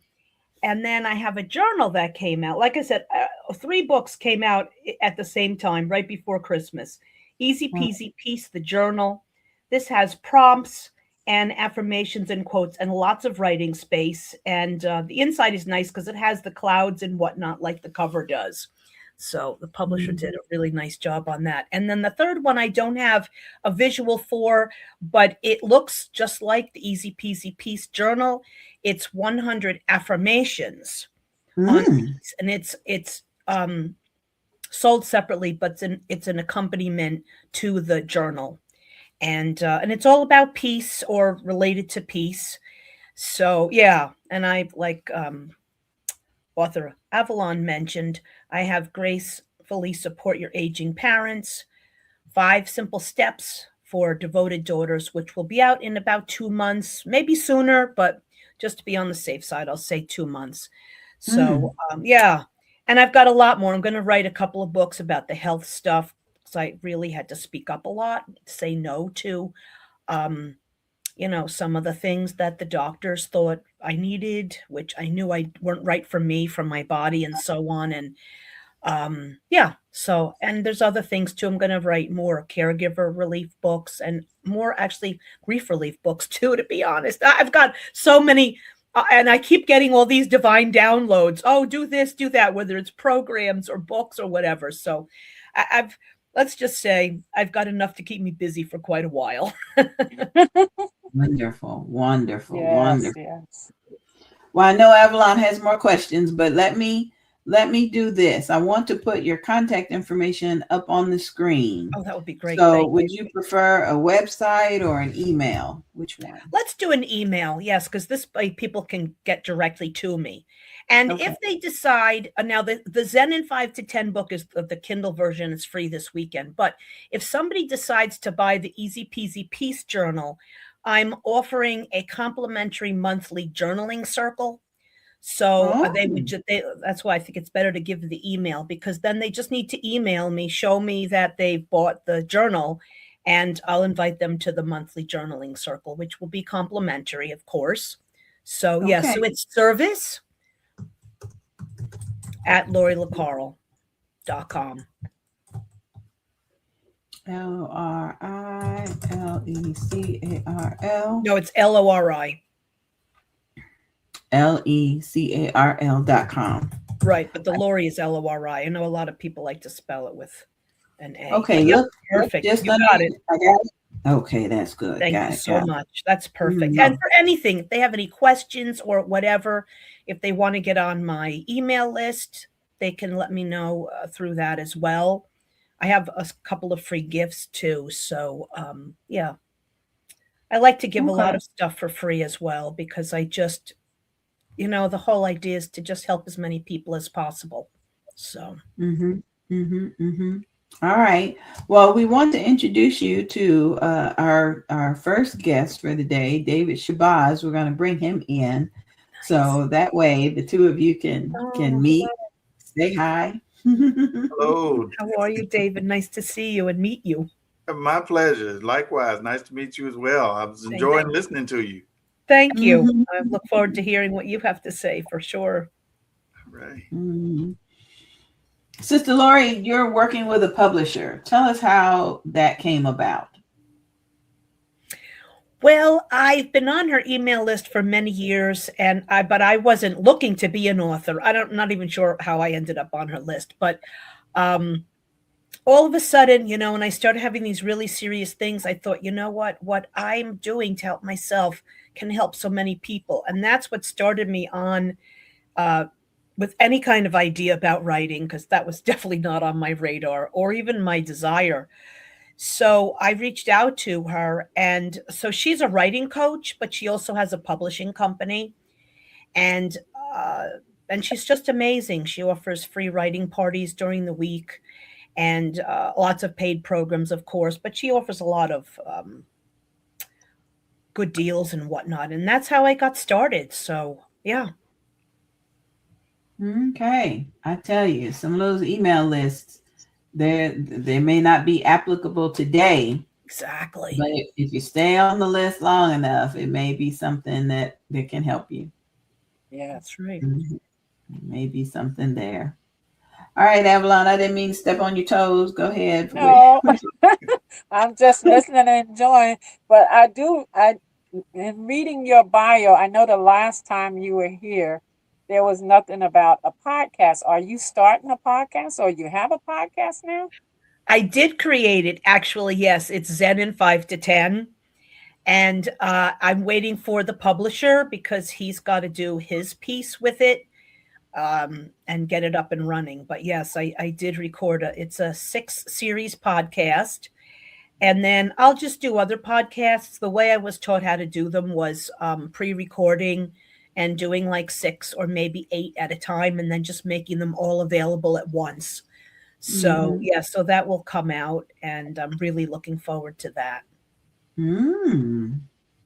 Speaker 6: And then I have a journal that came out. Like I said, 3 books came out at the same time, right before Christmas. Easy
Speaker 2: Mm.
Speaker 6: Peasy Peace, the journal. This has prompts and affirmations and quotes and lots of writing space. And the inside is nice because it has the clouds and whatnot, like the cover does. So the publisher did a really nice job on that. And then the third one, I don't have a visual for, but it looks just like the Easy Peasy Peace journal. It's 100 affirmations on
Speaker 2: Mm.
Speaker 6: peace, and it's sold separately, but it's an accompaniment to the journal, and it's all about peace or related to peace. So yeah, and I like author Avalon mentioned, I have gracefully support your aging parents. 5 simple steps for devoted daughters, which will be out in about 2 months, maybe sooner, but just to be on the safe side, I'll say 2 months. So,
Speaker 2: Mm.
Speaker 6: yeah. And I've got a lot more. I'm going to write a couple of books about the health stuff, because I really had to speak up a lot, say no to, some of the things that the doctors thought I needed, which I knew I weren't right for me, from my body, and so on. And yeah, so, and there's other things too. I'm going to write more caregiver relief books, and more actually grief relief books too, to be honest. I've got so many, and I keep getting all these divine downloads. Oh, do this, do that, whether it's programs or books or whatever. So I've, let's just say I've got enough to keep me busy for quite a while.
Speaker 2: Wonderful, wonderful,
Speaker 3: Yes,
Speaker 2: wonderful.
Speaker 3: yes.
Speaker 2: Well, I know Avalon has more questions, but let me do this. I want to put your contact information up on the screen.
Speaker 6: Oh, that would be great.
Speaker 2: So
Speaker 6: Thank
Speaker 2: would
Speaker 6: you.
Speaker 2: you prefer a website or an email? Which one?
Speaker 6: Let's do an email, yes, because this way people can get directly to me. And
Speaker 2: Okay.
Speaker 6: if they decide, now the Zen in 5 to 10 book is the Kindle version is free this weekend. But if somebody decides to buy the Easy Peasy Peace Journal, I'm offering a complimentary monthly journaling circle. So that's why I think it's better to give the email, because then they just need to email me, show me that they've bought the journal, and I'll invite them to the monthly journaling circle, which will be complimentary, of course. So yeah,
Speaker 2: Okay.
Speaker 6: so it's service@LoriLaCarl.com.
Speaker 2: LORILECARL.
Speaker 6: No, it's LORI.
Speaker 2: LECARL.com.
Speaker 6: Right, but the Lori is LORI. I know a lot of people like to spell it with an A.
Speaker 2: Okay,
Speaker 6: But, yep,
Speaker 2: look,
Speaker 6: perfect.
Speaker 2: just
Speaker 6: You got it.
Speaker 2: I got it. Okay, that's good.
Speaker 6: Thank
Speaker 2: Got
Speaker 6: you
Speaker 2: it,
Speaker 6: so
Speaker 2: got it.
Speaker 6: much. That's perfect.
Speaker 2: Mhm.
Speaker 6: And for anything, if they have any questions or whatever, if they want to get on my email list, they can let me know through that as well. I have a couple of free gifts too. So yeah, I like to give a lot
Speaker 2: Okay.
Speaker 6: of stuff for free as well, because I just, the whole idea is to just help as many people as possible. So.
Speaker 2: All right. Well, we want to introduce you to our first guest for the day, David Shabazz. We're going to bring him in, so that way the two of you can meet, say hi.
Speaker 4: Hello.
Speaker 6: How are you, David? Nice to see you and meet you.
Speaker 4: My pleasure. Likewise. Nice to meet you as well. I was enjoying listening to you.
Speaker 6: Thank you.
Speaker 2: Mhm.
Speaker 6: I look forward to hearing what you have to say, for sure.
Speaker 4: Right.
Speaker 2: Sister Lori, you're working with a publisher. Tell us how that came about.
Speaker 6: Well, I've been on her email list for many years, but I wasn't looking to be an author. Not even sure how I ended up on her list, but all of a sudden, when I started having these really serious things, I thought, what I'm doing to help myself can help so many people. And that's what started me on with any kind of idea about writing, because that was definitely not on my radar or even my desire. So I reached out to her, and so she's a writing coach, but she also has a publishing company, and she's just amazing. She offers free writing parties during the week, and lots of paid programs, of course, but she offers a lot of good deals and whatnot. And that's how I got started. So, yeah.
Speaker 2: Okay. I tell you, some of those email lists, they may not be applicable today.
Speaker 6: Exactly.
Speaker 2: But if you stay on the list long enough, it may be something that can help you.
Speaker 3: Yeah,
Speaker 6: that's right.
Speaker 2: Maybe something there. All right, Avalon, I didn't mean to step on your toes. Go ahead.
Speaker 3: No, I'm just listening and enjoying. But in reading your bio, I know the last time you were here, there was nothing about a podcast. Are you starting a podcast, or you have a podcast now?
Speaker 6: I did create it, actually. Yes, it's Zen in 5 to 10. And I'm waiting for the publisher, because he's got to do his piece with it and get it up and running. But yes, I did record it's a 6-series podcast. And then I'll just do other podcasts. The way I was taught how to do them was pre-recording and doing like 6 or maybe 8 at a time, and then just making them all available at once. So yeah, so that will come out, and I'm really looking forward to that.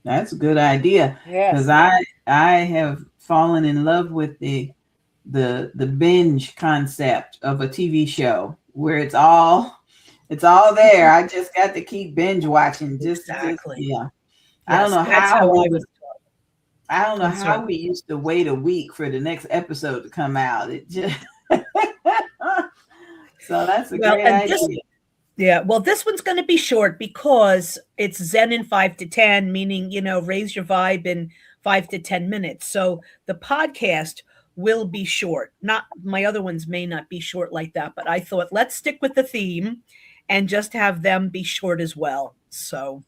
Speaker 2: That's a good idea. Because I have fallen in love with the binge concept of a TV show, where it's all It's all there. I just got to keep binge watching.
Speaker 6: Exactly.
Speaker 2: Yeah. I
Speaker 6: Yes,
Speaker 2: don't know
Speaker 6: that's
Speaker 2: how
Speaker 6: how
Speaker 2: we
Speaker 6: I
Speaker 2: would.
Speaker 6: was.
Speaker 2: I don't know
Speaker 6: I'm sorry.
Speaker 2: how we used to wait a week for the next episode to come out. It just so that's a
Speaker 6: Well,
Speaker 2: great
Speaker 6: and this,
Speaker 2: idea.
Speaker 6: yeah, well, this one's going to be short because it's Zen in 5 to 10, meaning, raise your vibe in 5 to 10 minutes. So the podcast will be short. Not my other ones may not be short like that, but I thought let's stick with the theme and just have them be short as well. So,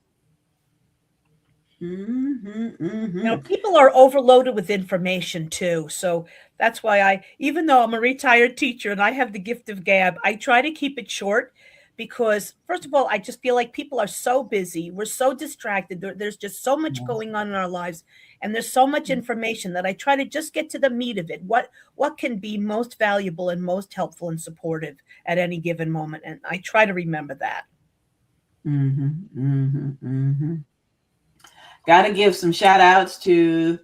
Speaker 6: people are overloaded with information too. So that's why even though I'm a retired teacher and I have the gift of gab, I try to keep it short because, first of all, I just feel like people are so busy. We're so distracted. There's just so much going on in our lives, and there's so much information that I try to just get to the meat of it. What can be most valuable and most helpful and supportive at any given moment, and I try to remember that.
Speaker 2: Got to give some shout outs to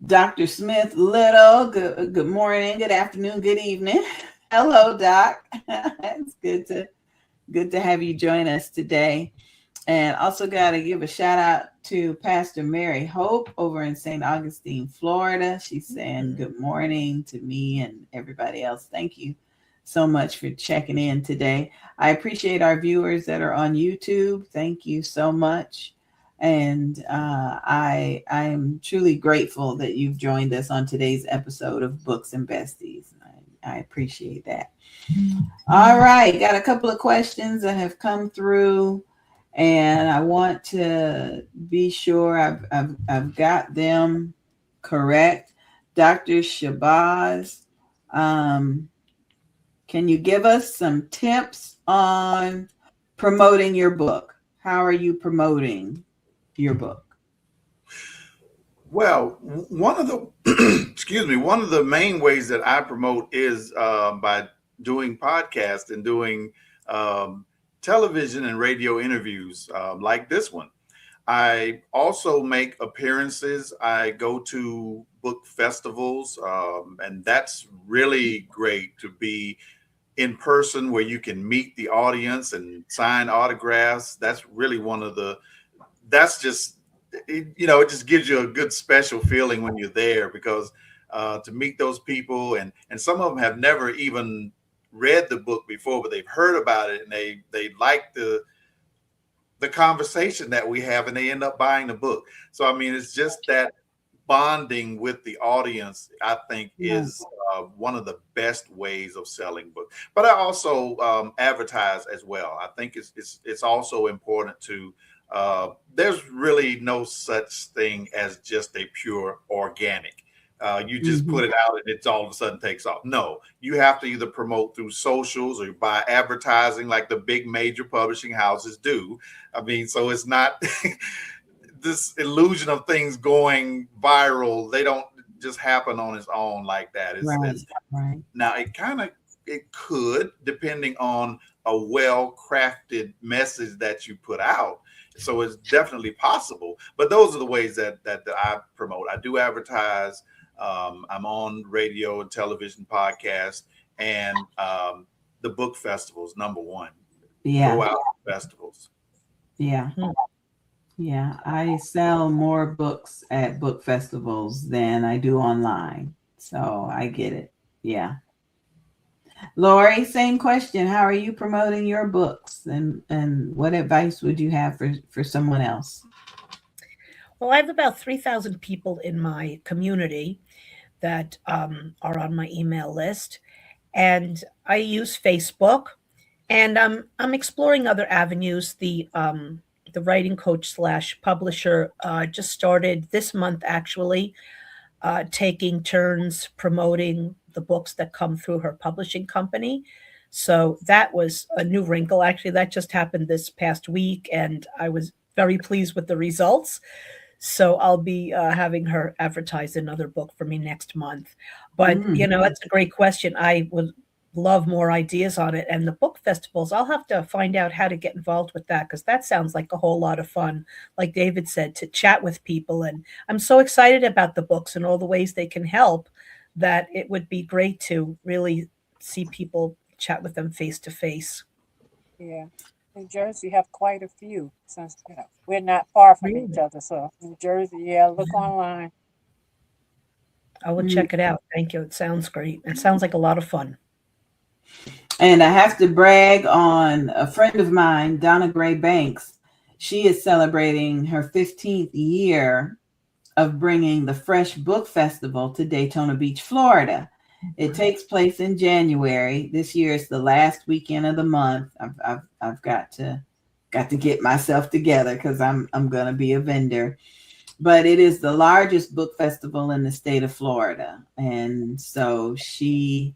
Speaker 2: Dr. Smith Little. Good morning, good afternoon, good evening. Hello, Doc. It's good to have you join us today. And also got to give a shout out to Pastor Mary Hope over in St. Augustine, Florida. She's saying good morning to me and everybody else. Thank you so much for checking in today. I appreciate our viewers that are on YouTube. Thank you so much. And I am truly grateful that you've joined us on today's episode of Books and Besties. I appreciate that. All right, got a couple of questions that have come through, and I want to be sure I've got them correct. Dr. Shabazz, can you give us some tips on promoting your book? How are you promoting your book?
Speaker 4: Well, one of the one of the main ways that I promote is by doing podcasts and doing television and radio interviews like this one. I also make appearances. I go to book festivals, and that's really great to be in person where you can meet the audience and sign autographs. That's really that's just, it just gives you a good special feeling when you're there because to meet those people and some of them have never even read the book before, but they've heard about it and they like the conversation that we have and they end up buying the book. So, I mean, it's just that bonding with the audience, I think, is one of the best ways of selling books. But I also advertise as well. I think it's also important to there's really no such thing as just a pure organic. You just put it out and it's all of a sudden takes off. No, you have to either promote through socials or by advertising like the big major publishing houses do. I mean, so it's not this illusion of things going viral. They don't just happen on its own like that.
Speaker 2: Right.
Speaker 4: Now, it could, depending on a well-crafted message that you put out. So it's definitely possible. But those are the ways that I promote. I do advertise. I'm on radio and television podcasts and the book festivals, number one.
Speaker 2: Yeah.
Speaker 4: Go out to festivals.
Speaker 2: Yeah. Yeah. I sell more books at book festivals than I do online. So I get it. Yeah. Lori, same question. How are you promoting your books and what advice would you have for someone else?
Speaker 6: Well, I have about 3,000 people in my community that are on my email list, and I use Facebook, and I'm exploring other avenues. The writing coach slash publisher just started this month, actually, taking turns promoting the books that come through her publishing company. So that was a new wrinkle. Actually, that just happened this past week, and I was very pleased with the results. So I'll be having her advertise another book for me next month. But, that's a great question. I would love more ideas on it. And the book festivals, I'll have to find out how to get involved with that because that sounds like a whole lot of fun. Like David said, to chat with people. And I'm so excited about the books and all the ways they can help that it would be great to really see people, chat with them face to face.
Speaker 3: Yeah. New Jersey have quite a few since we're not far from each
Speaker 6: Really?
Speaker 3: other. So New Jersey, yeah, look online.
Speaker 6: I will
Speaker 2: Mm.
Speaker 6: check it out. Thank you. It sounds great. It sounds like a lot of fun.
Speaker 2: And I have to brag on a friend of mine, Donna Gray Banks. She is celebrating her 15th year of bringing the Fresh Book Festival to Daytona Beach, Florida. It takes place in January. This year is the last weekend of the month. I've got to get myself together because I'm gonna be a vendor. But it is the largest book festival in the state of Florida, and so she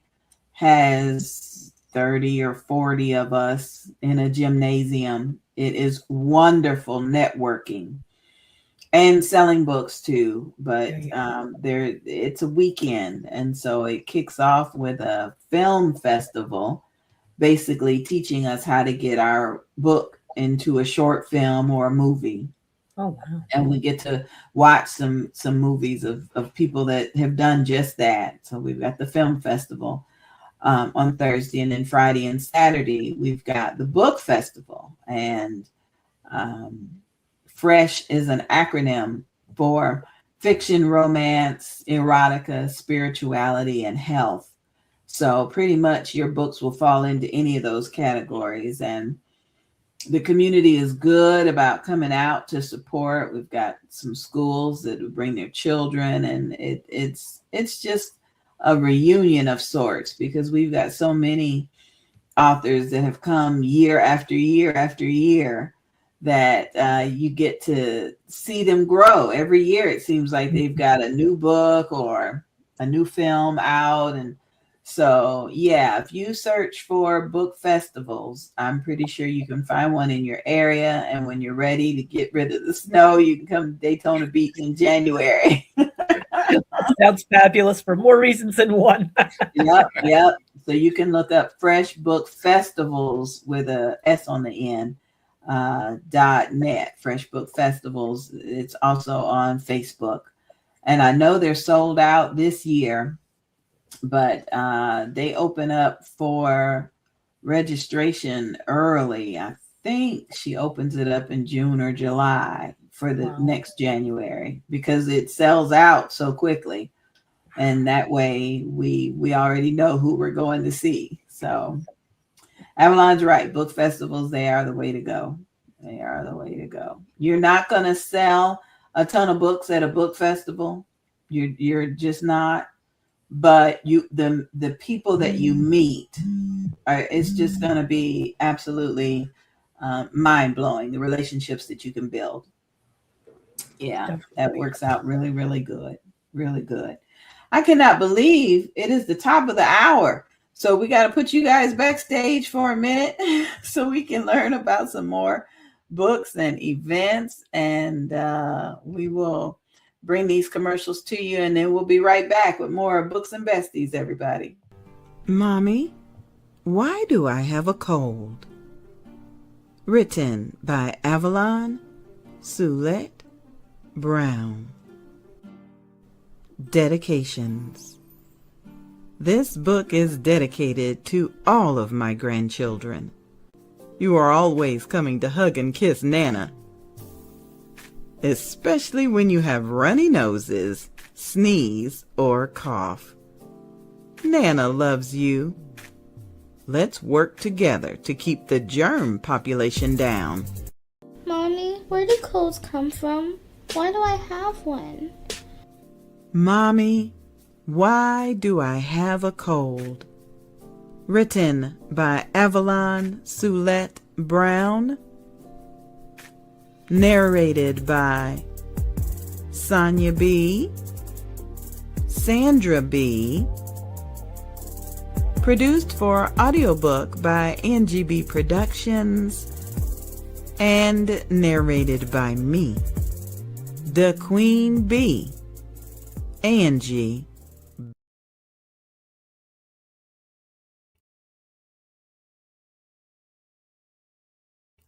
Speaker 2: has 30 or 40 of us in a gymnasium. It is wonderful networking and selling books too, but there it's a weekend, and so it kicks off with a film festival, basically teaching us how to get our book into a short film or a movie.
Speaker 6: Oh, wow.
Speaker 2: And we get to watch some movies of people that have done just that. So we've got the film festival on Thursday, and then Friday and Saturday we've got the book festival. And FRESH is an acronym for fiction, romance, erotica, spirituality, and health. So pretty much your books will fall into any of those categories. And the community is good about coming out to support. We've got some schools that will bring their children, and it's just a reunion of sorts, because we've got so many authors that have come year after year after year that you get to see them grow. Every year it seems like they've got a new book or a new film out. And so, yeah, if you search for book festivals, I'm pretty sure you can find one in your area. And when you're ready to get rid of the snow, you can come to Daytona Beach in January.
Speaker 6: Sounds fabulous for more reasons than one.
Speaker 2: Yep. So you can look up Fresh Book Festivals with a S on the end, .net, Fresh Book Festivals. It's also on Facebook. And I know they're sold out this year, but they open up for registration early. I think she opens it up in June or July for the next January, because it sells out so quickly. And that way we already know who we're going to see. So Avalon's right. Book festivals, they are the way to go. They are the way to go. You're not going to sell a ton of books at a book festival. You're just not. But the people that you meet, it's just going to be absolutely mind-blowing, the relationships that you can build. Yeah,
Speaker 6: Definitely.
Speaker 2: that works out really, really good. Really good. I cannot believe it is the top of the hour. So we got to put you guys backstage for a minute so we can learn about some more books and events. And we will bring these commercials to you, and then we'll be right back with more Books and Besties, everybody. Mommy, why do I have a cold? Written by Avalon Soulette Brown. Dedications. This book is dedicated to all of my grandchildren. You are always coming to hug and kiss Nana, especially when you have runny noses, sneeze, or cough. Nana loves you. Let's work together to keep the germ population down.
Speaker 7: Mommy, where do colds come from? Why do I have one?
Speaker 2: Mommy, why do I have a cold? Written by Avalon Soulette Brown. Narrated by Sonia B., Sandra B. Produced for audiobook by Angie B. Productions. And narrated by me, the Queen Bee, Angie.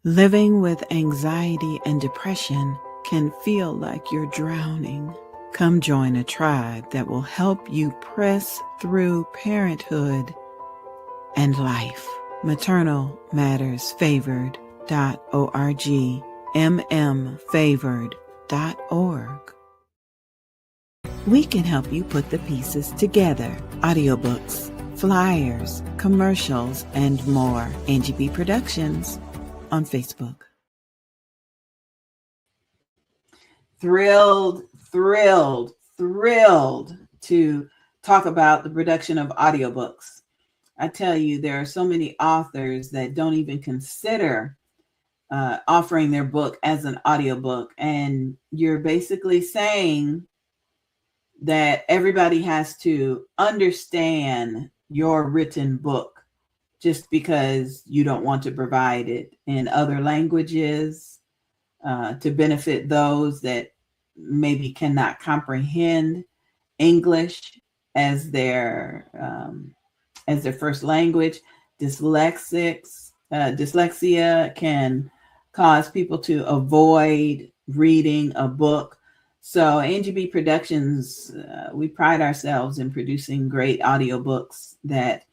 Speaker 2: Living with anxiety and depression can feel like you're drowning. Come join a tribe that will help you press through parenthood and life. Maternal Matters Favored mmfavored.org. We can help you put the pieces together. Audiobooks, flyers, commercials, and more. Angie B Productions on Facebook. Thrilled to talk about the production of audiobooks. I tell you, there are so many authors that don't even consider offering their book as an audiobook. And you're basically saying that everybody has to understand your written book just because you don't want to provide it in other languages to benefit those that maybe cannot comprehend English as their first language. Dyslexia can cause people to avoid reading a book. So Angie B Productions, we pride ourselves in producing great audiobooks that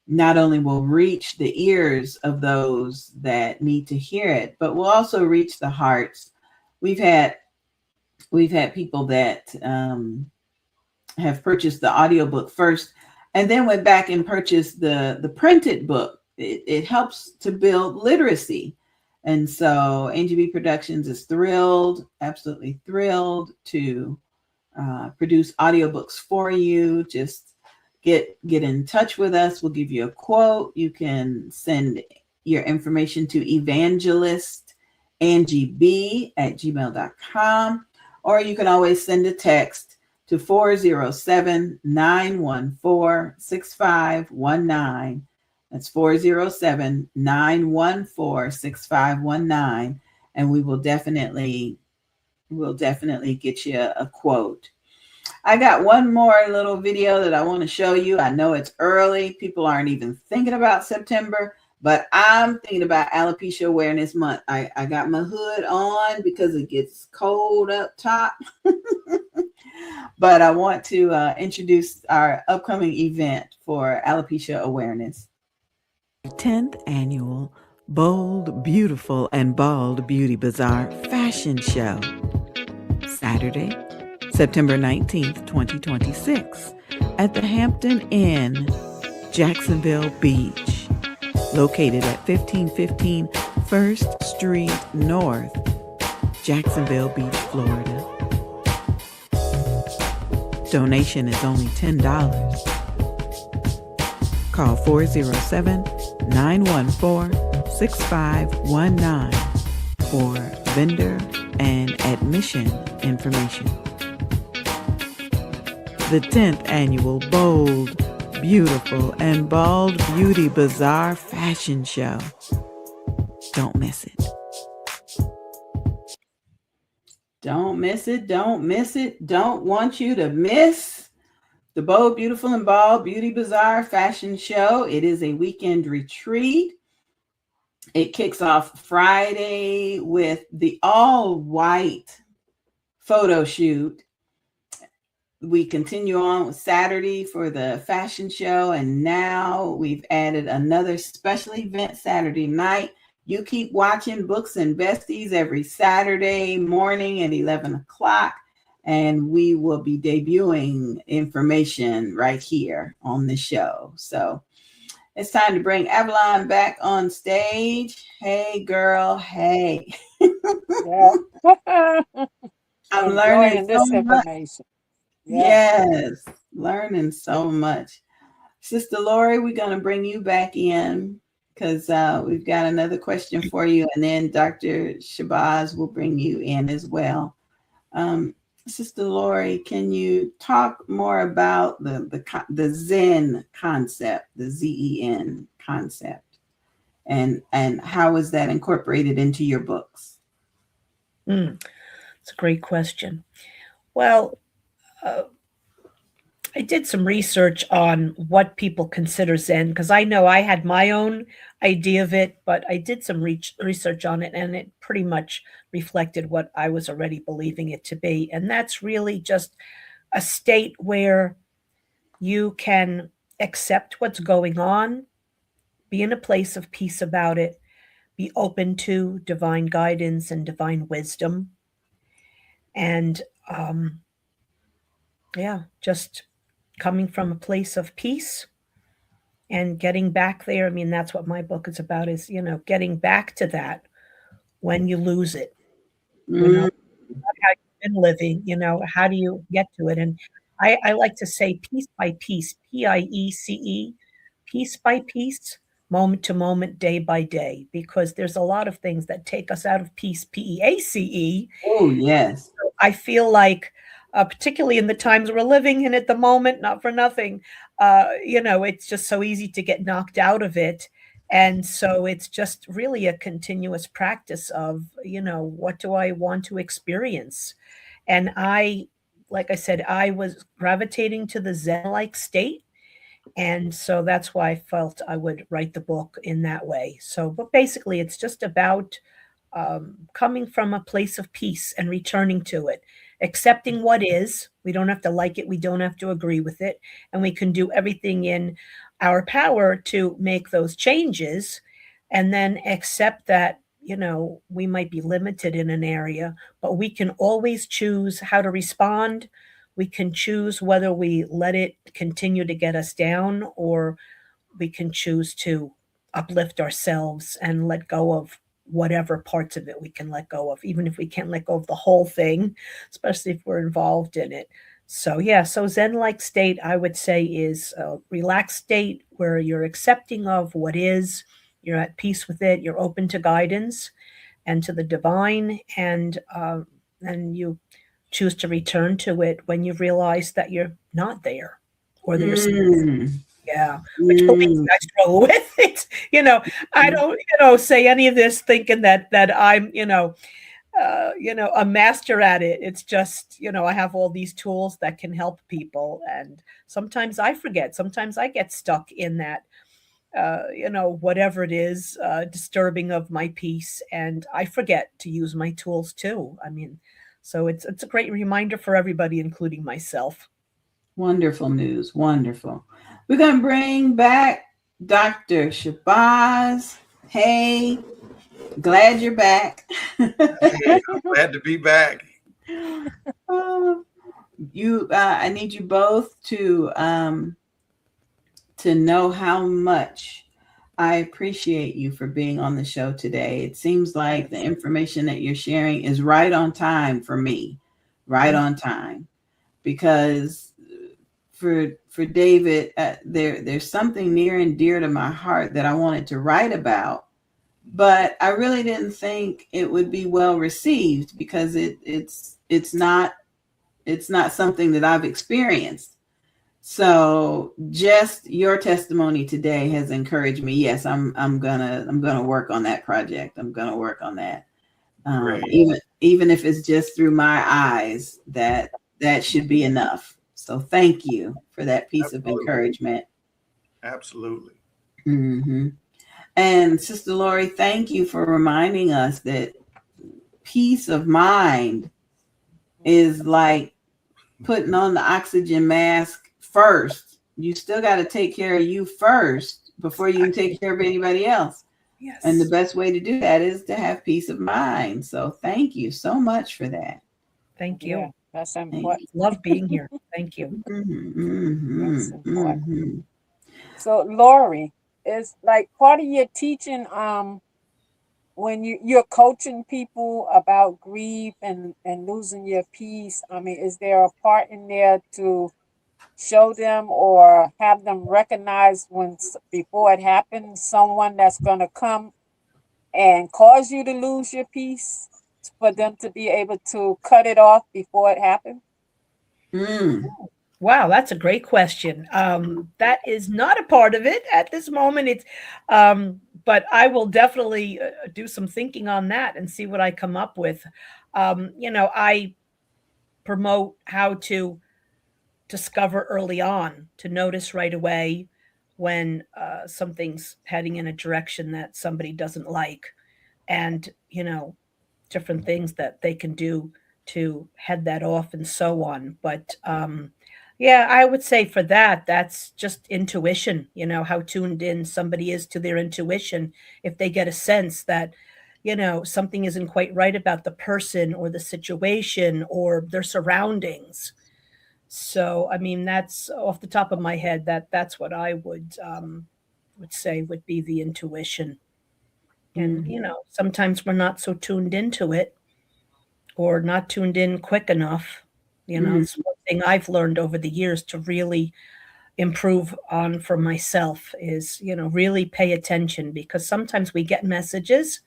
Speaker 2: not only will reach the ears of those that need to hear it, but will also reach the hearts. We've had people that have purchased the audiobook first and then went back and purchased the printed book. It helps to build literacy. And so Angie B Productions is absolutely thrilled to produce audiobooks for you. Just get in touch with us. We'll give you a quote. You can send your information to evangelistangieb@gmail.com, or you can always send a text to 407-914-6519. That's 407-914-6519. And we'll definitely get you a quote. I got one more little video that I want to show you. I know it's early. People aren't even thinking about September, but I'm thinking about Alopecia Awareness Month. I got my hood on because it gets cold up top. But I want to introduce our upcoming event for alopecia awareness. 10th annual Bold, Beautiful, and Bald Beauty Bazaar Fashion Show. Saturday, September 19th, 2026, at the Hampton Inn, Jacksonville Beach, located at 1515 1st Street North, Jacksonville Beach, Florida. Donation is only $10. Call 407-914-6519 for vendor and admission information. The 10th annual Bold, Beautiful, and Bald Beauty Bazaar Fashion Show. Don't miss it. Don't miss it. Don't miss it. Don't want you to miss the Bold, Beautiful, and Bald Beauty Bazaar Fashion Show. It is a weekend retreat. It kicks off Friday with the all-white photo shoot. We continue on with Saturday for the fashion show, and now we've added another special event Saturday night. You keep watching Books and Besties every Saturday morning at 11 o'clock, and we will be debuting information right here on the show. So it's time to bring Avalon back on stage. Hey, girl. Hey.
Speaker 3: Yeah.
Speaker 2: I'm learning
Speaker 3: this
Speaker 2: so much.
Speaker 3: information.
Speaker 2: Yes, learning so much. Sister Lori, we're going to bring you back in because we've got another question for you, and then Dr. Shabazz will bring you in as well. Sister Lori, can you talk more about the Zen concept, the Zen concept, and how is that incorporated into your books?
Speaker 6: It's a great question. Well, I did some research on what people consider Zen, because I know I had my own idea of it, but I did some research on it, and it pretty much reflected what I was already believing it to be. And that's really just a state where you can accept what's going on, be in a place of peace about it, be open to divine guidance and divine wisdom. And yeah, just coming from a place of peace and getting back there. I mean, that's what my book is about, is, getting back to that when you lose it.
Speaker 2: Mm,
Speaker 6: How you've been living, how do you get to it? And I like to say piece by piece, PIECE, piece by piece, moment to moment, day by day, because there's a lot of things that take us out of peace, PEACE.
Speaker 2: oh, yes.
Speaker 6: I feel like, particularly in the times we're living in at the moment, not for nothing, it's just so easy to get knocked out of it. And so it's just really a continuous practice of, what do I want to experience? And like I said, I was gravitating to the Zen-like state. And so that's why I felt I would write the book in that way. So, but basically, it's just about coming from a place of peace and returning to it, accepting what is. We don't have to like it. We don't have to agree with it. And we can do everything in our power to make those changes, and then accept that, we might be limited in an area, but we can always choose how to respond. We can choose whether we let it continue to get us down, or we can choose to uplift ourselves and let go of whatever parts of it we can let go of, even if we can't let go of the whole thing, especially if we're involved in it. So, yeah, so Zen-like state, I would say, is a relaxed state where you're accepting of what is, you're at peace with it, you're open to guidance and to the divine, and you choose to return to it when you've realized that you're not there, or that you're
Speaker 2: Mm,
Speaker 6: yeah, which, believe me, I struggle with it. I don't, say any of this thinking that I'm, a master at it. It's just, I have all these tools that can help people, and sometimes I forget. Sometimes I get stuck in that, whatever it is, disturbing of my peace, and I forget to use my tools too. I mean, so it's a great reminder for everybody, including myself.
Speaker 2: wonderful news. Wonderful. We're going to bring back Dr. Shabazz. Hey, glad you're back.
Speaker 4: Hey, I'm glad to be back.
Speaker 2: I need you both to know how much I appreciate you for being on the show today. It seems like the information that you're sharing is right on time for me, right on time, because for David, there's something near and dear to my heart that I wanted to write about, but I really didn't think it would be well received because it's not something that I've experienced. So just your testimony today has encouraged me. Yes, I'm gonna work on that project. I'm gonna work on that. Even if it's just through my eyes, that should be enough. So thank you for that piece of encouragement.
Speaker 4: Absolutely.
Speaker 2: Mm-hmm. And Sister Lori, thank you for reminding us that peace of mind is like putting on the oxygen mask first. You still got to take care of you first before you can take care of anybody else.
Speaker 6: Yes.
Speaker 2: And the best way to do that is to have peace of mind. So thank you so much for that.
Speaker 6: Thank you.
Speaker 3: Yeah, that's important.
Speaker 6: Love being here. Thank you.
Speaker 3: That's important. So, Lori, is like part of your teaching, when you're coaching people about grief and losing your peace. I mean, is there a part in there to show them or have them recognize when before it happens, someone that's going to come and cause you to lose your peace, for them to be able to cut it off before it happens?
Speaker 6: Wow, that's a great question. That is not a part of it at this moment. It's, but I will definitely do some thinking on that and see what I come up with. I promote how to discover early on, to notice right away when something's heading in a direction that somebody doesn't like, and different things that they can do to head that off and so on. But Yeah, I would say for that, that's just intuition, how tuned in somebody is to their intuition. If they get a sense that, something isn't quite right about the person or the situation or their surroundings. So, I mean, that's off the top of my head, that's what I would say would be the intuition. And,
Speaker 2: Mhm.
Speaker 6: sometimes we're not so tuned into it or not tuned in quick enough.
Speaker 2: Mhm.
Speaker 6: It's one thing I've learned over the years to really improve on for myself is, really pay attention because sometimes we get messages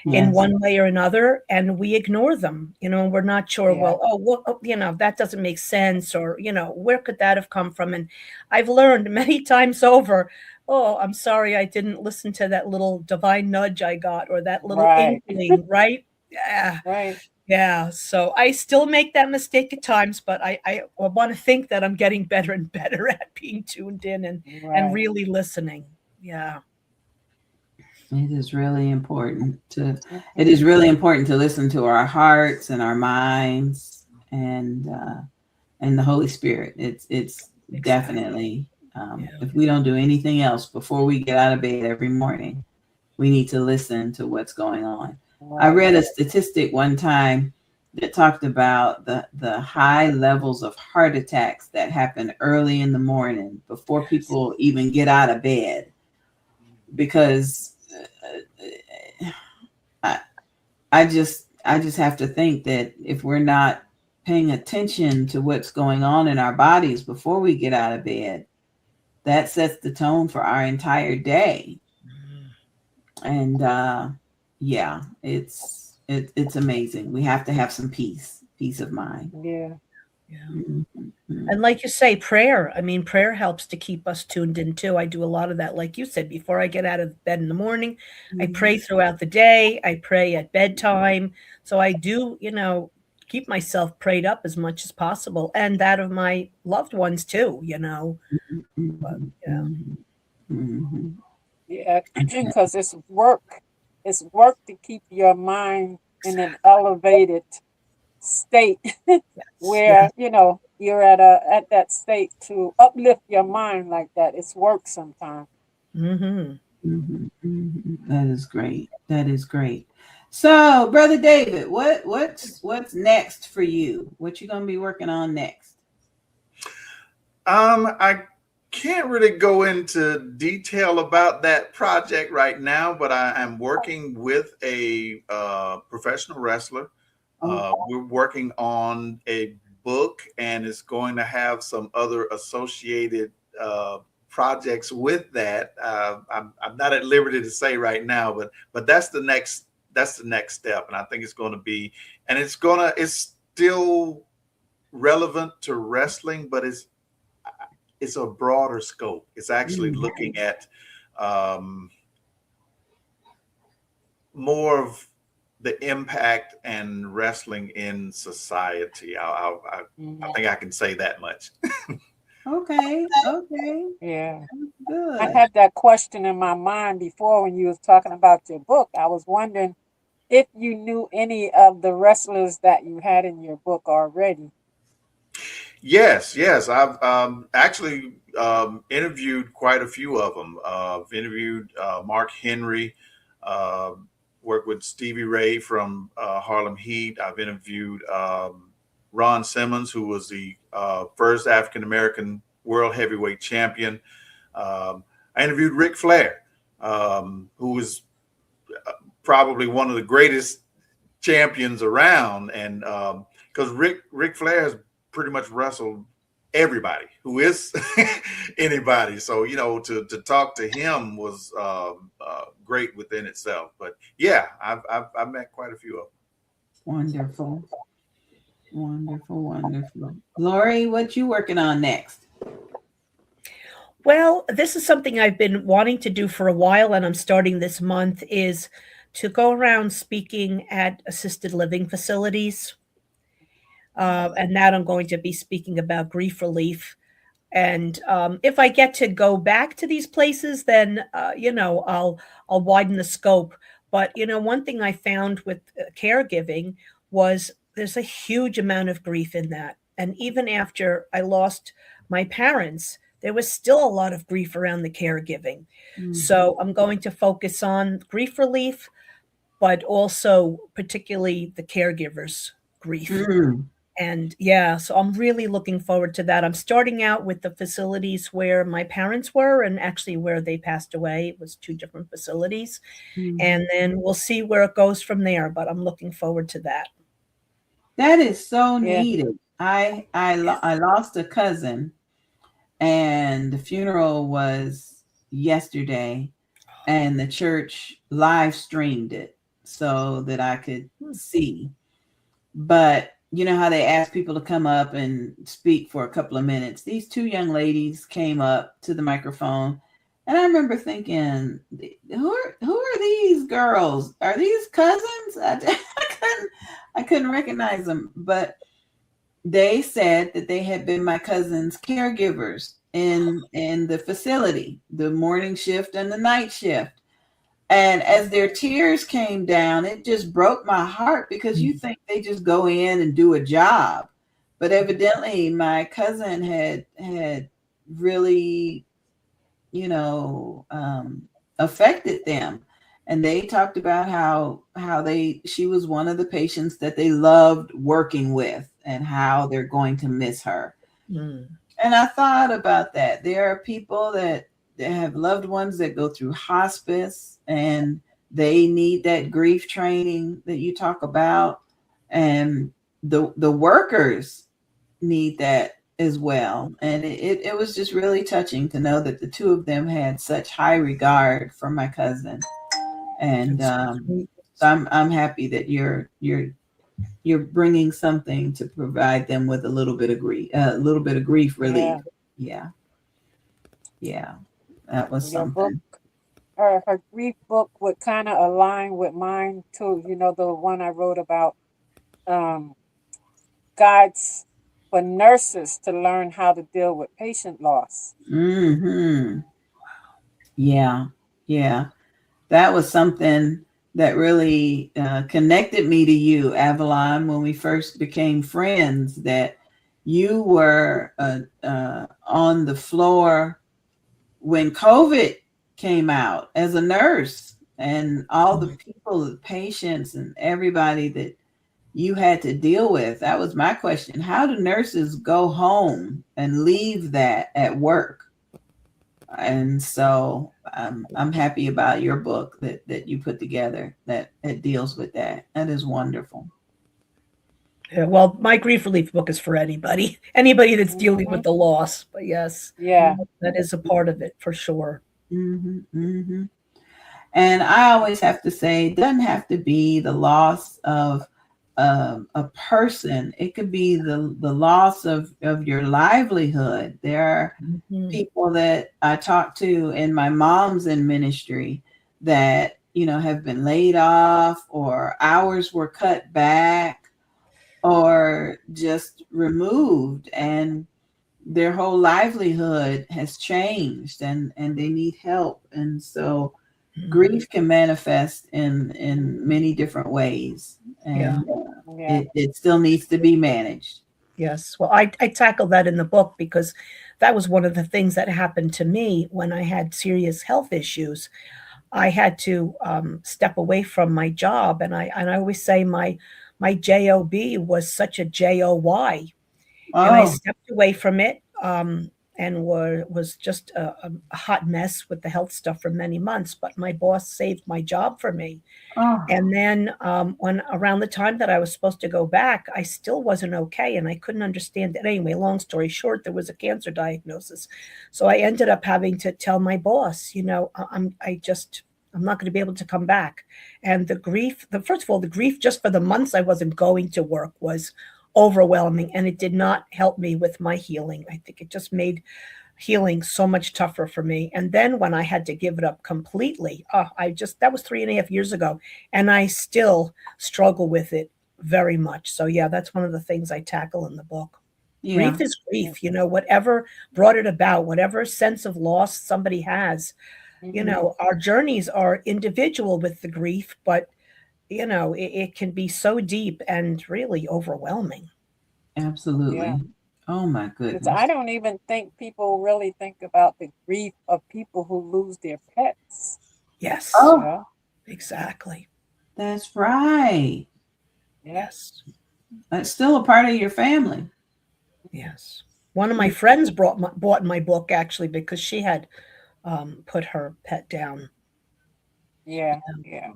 Speaker 6: in
Speaker 2: Yes.
Speaker 6: one way or another and we ignore them, and we're not sure,
Speaker 3: Yeah.
Speaker 6: well, oh, well, that doesn't make sense or, where could that have come from? And I've learned many times over, oh, I'm sorry I didn't listen to that little divine nudge I got or that little
Speaker 3: Right.
Speaker 6: inkling, right? Yeah.
Speaker 3: Right.
Speaker 6: Yeah, so I still make that mistake at times, but I want to think that I'm getting better and better at being tuned in and
Speaker 3: Right.
Speaker 6: really listening. Yeah.
Speaker 2: It is really important to it
Speaker 3: Mhm.
Speaker 2: is really important to listen to our hearts and our minds and the Holy Spirit. It's
Speaker 6: Exactly.
Speaker 2: definitely
Speaker 6: Yeah.
Speaker 2: if we don't do anything else before we get out of bed every morning, we need to listen to what's going on. I
Speaker 3: Right.
Speaker 2: read a statistic one time that talked about the high levels of heart attacks that happen early in the morning before
Speaker 6: Yes.
Speaker 2: people even get out of bed because I, I just have to think that if we're not paying attention to what's going on in our bodies before we get out of bed, that sets the tone for our entire day.
Speaker 6: Mm,
Speaker 2: And yeah, it's amazing. We have to have some peace of mind.
Speaker 3: Yeah.
Speaker 6: yeah.
Speaker 2: Mhm.
Speaker 6: And like you say, prayer. I mean, prayer helps to keep us tuned in too. I do a lot of that, like you said, before I get out of bed in the morning. I
Speaker 2: Mhm.
Speaker 6: pray throughout the day. I pray at bedtime. So I do, keep myself prayed up as much as possible and that of my loved ones too. But
Speaker 2: Mhm.
Speaker 6: yeah.
Speaker 2: Mhm. Mhm.
Speaker 3: Yeah. Because it's work. It's work to keep your mind in an elevated state
Speaker 6: Yes.
Speaker 3: where
Speaker 6: Yes.
Speaker 3: you're at that state to uplift your mind like that. It's work sometimes.
Speaker 6: Hmm.
Speaker 2: Mhm. Mhm. That is great. That is great. So, brother David, what's next for you? What you gonna be working on next?
Speaker 4: I can't really go into detail about that project right now, but I am working with a professional wrestler.
Speaker 2: Oh,
Speaker 4: We're working on a book, and it's going to have some other associated projects with that. I'm not at liberty to say right now, but that's the next step, and I think it's going to be, and it's still relevant to wrestling, but it's a broader scope. It's actually
Speaker 2: mm,
Speaker 4: looking at um, more of the impact and wrestling in society. I
Speaker 3: Mhm.
Speaker 4: think I can say that much.
Speaker 2: okay, okay,
Speaker 3: Yeah. I
Speaker 2: good.
Speaker 3: had that question in my mind before when you was talking about your book. I was wondering if you knew any of the wrestlers that you had in your book already.
Speaker 4: Yes, yes. I've actually interviewed quite a few of them. I've interviewed Mark Henry, uh, worked with Stevie Ray from Harlem Heat. I've interviewed Ron Simmons, who was the first African American world heavyweight champion. I interviewed Ric Flair, who was probably one of the greatest champions around, and because Ric Flair has pretty much wrestled everybody who is anybody, so to talk to him was great within itself. But yeah, I've met quite a few of them.
Speaker 2: Wonderful, wonderful, wonderful. Lori, what you working on next?
Speaker 6: Well, this is something I've been wanting to do for a while, and I'm starting this month is to go around speaking at assisted living facilities. And that I'm going to be speaking about grief relief. And if I get to go back to these places, then I'll widen the scope. But one thing I found with caregiving was there's a huge amount of grief in that. And even after I lost my parents, there was still a lot of grief around the caregiving. So I'm going to focus on grief relief, but also particularly the caregivers' grief.
Speaker 2: Mm.
Speaker 6: And yeah, so I'm really looking forward to that. I'm starting out with the facilities where my parents were and actually where they passed away. It was two different facilities.
Speaker 2: Mhm.
Speaker 6: And then we'll see where it goes from there, but I'm looking forward to that.
Speaker 2: That is so
Speaker 3: Yeah.
Speaker 2: needed. I lost a cousin, and the funeral was yesterday, and the church live streamed it so that I could see. But you know how they ask people to come up and speak for a couple of minutes. These two young ladies came up to the microphone, and I remember thinking, who are these girls? Are these cousins? I couldn't recognize them, but they said that they had been my cousin's caregivers in the facility, the morning shift and the night shift. And as their tears came down, it just broke my heart because you think they just go in and do a job. But evidently my cousin had really, you know, affected them. And they talked about how she was one of the patients that they loved working with and how they're going to miss her.
Speaker 6: Mm.
Speaker 2: And I thought about that. There are people that have loved ones that go through hospice and they need that grief training that you talk about. And the workers need that as well. And it was just really touching to know that the two of them had such high regard for my cousin. And so I'm happy that you're bringing something to provide them with a little bit of grief relief. Yeah. That was
Speaker 3: Your book,
Speaker 2: something.
Speaker 3: her grief book would kind of align with mine too. You know, the one I wrote about um, guides for nurses to learn how to deal with patient loss.
Speaker 2: Hmm. Yeah. That was something that really connected me to you, Avalon, when we first became friends. That you were on the floor when COVID came out as a nurse, and all the people, the patients, and everybody that you had to deal with. That was my question. How do nurses go home and leave that at work? And so I'm happy about your book that you put together that deals with that. That is wonderful.
Speaker 6: Yeah, well, my grief relief book is for anybody that's dealing
Speaker 3: Hmm.
Speaker 6: with the loss. But yes,
Speaker 3: Yeah.
Speaker 6: that is a part of it for sure.
Speaker 2: Hmm. Hmm. And I always have to say, it doesn't have to be the loss of a person. It could be the loss of your livelihood. There are
Speaker 6: Mhm.
Speaker 2: people that I talk to in my mom's in ministry that, have been laid off or hours were cut back or just removed, and their whole livelihood has changed, and they need help. And so grief can manifest in many different ways,
Speaker 6: Yeah.
Speaker 2: and
Speaker 3: Yeah.
Speaker 2: it still needs to be managed.
Speaker 6: Yes. Well, I tackle that in the book because that was one of the things that happened to me when I had serious health issues. I had to step away from my job, and I always say my job was such a joy, and I
Speaker 2: Oh,
Speaker 6: stepped away from it. And was just a hot mess with the health stuff for many months. But my boss saved my job for me.
Speaker 2: oh,
Speaker 6: And then when around the time that I was supposed to go back, I still wasn't okay, and I couldn't understand it. Anyway, long story short, there was a cancer diagnosis, so I ended up having to tell my boss, I'm not going to be able to come back. And the grief, first of all, the grief just for the months I wasn't going to work was overwhelming, and it did not help me with my healing. I think it just made healing so much tougher for me. And then when I had to give it up completely, that was 3.5 years ago, and I still struggle with it very much. So yeah, that's one of the things I tackle in the book.
Speaker 2: yeah,
Speaker 6: Grief is grief, whatever brought it about, whatever sense of loss somebody has,
Speaker 3: Hmm.
Speaker 6: our journeys are individual with the grief, but it can be so deep and really overwhelming.
Speaker 2: Absolutely.
Speaker 3: Yeah.
Speaker 2: Oh my
Speaker 3: Because I
Speaker 2: goodness.
Speaker 3: don't even think people really think about the grief of people who lose their pets.
Speaker 6: Yes,
Speaker 3: You
Speaker 2: Oh,
Speaker 3: know?
Speaker 6: exactly.
Speaker 2: that's right.
Speaker 3: Yeah.
Speaker 6: Yes,
Speaker 2: That's still a part of your family.
Speaker 6: yes. One of my friends bought my book actually because she had put her pet down.
Speaker 3: Yeah. Yeah.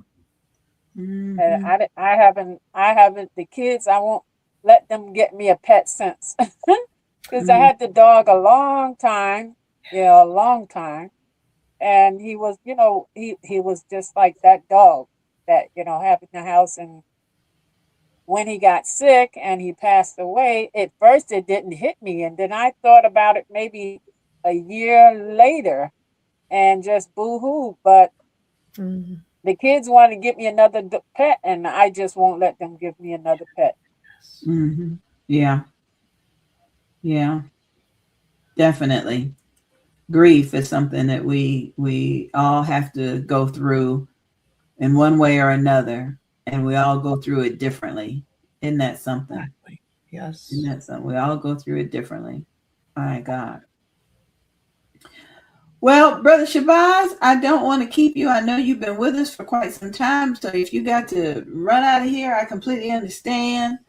Speaker 2: Hmm.
Speaker 3: I haven't, the kids, I won't let them get me a pet since. Because I
Speaker 2: Mm,
Speaker 3: had the dog a long time, yeah, a long time. And he was, he was just like that dog that, have in the house. And when he got sick and he passed away, at first it didn't hit me. And then I thought about it maybe a year later and just boo hoo. But
Speaker 6: Mhm.
Speaker 3: the kids want to get me another pet, and I just won't let them give me another pet.
Speaker 2: hmm. Yeah, yeah, definitely. Grief is something that we all have to go through in one way or another, and we all go through it differently. Isn't that something?
Speaker 6: Exactly.
Speaker 2: Isn't
Speaker 6: Yes.
Speaker 2: that something? We all go through it differently. My God. Well, Brother Shabazz, I don't want to keep you. I know you've been with us for quite some time. So if you got to run out of here, I completely understand.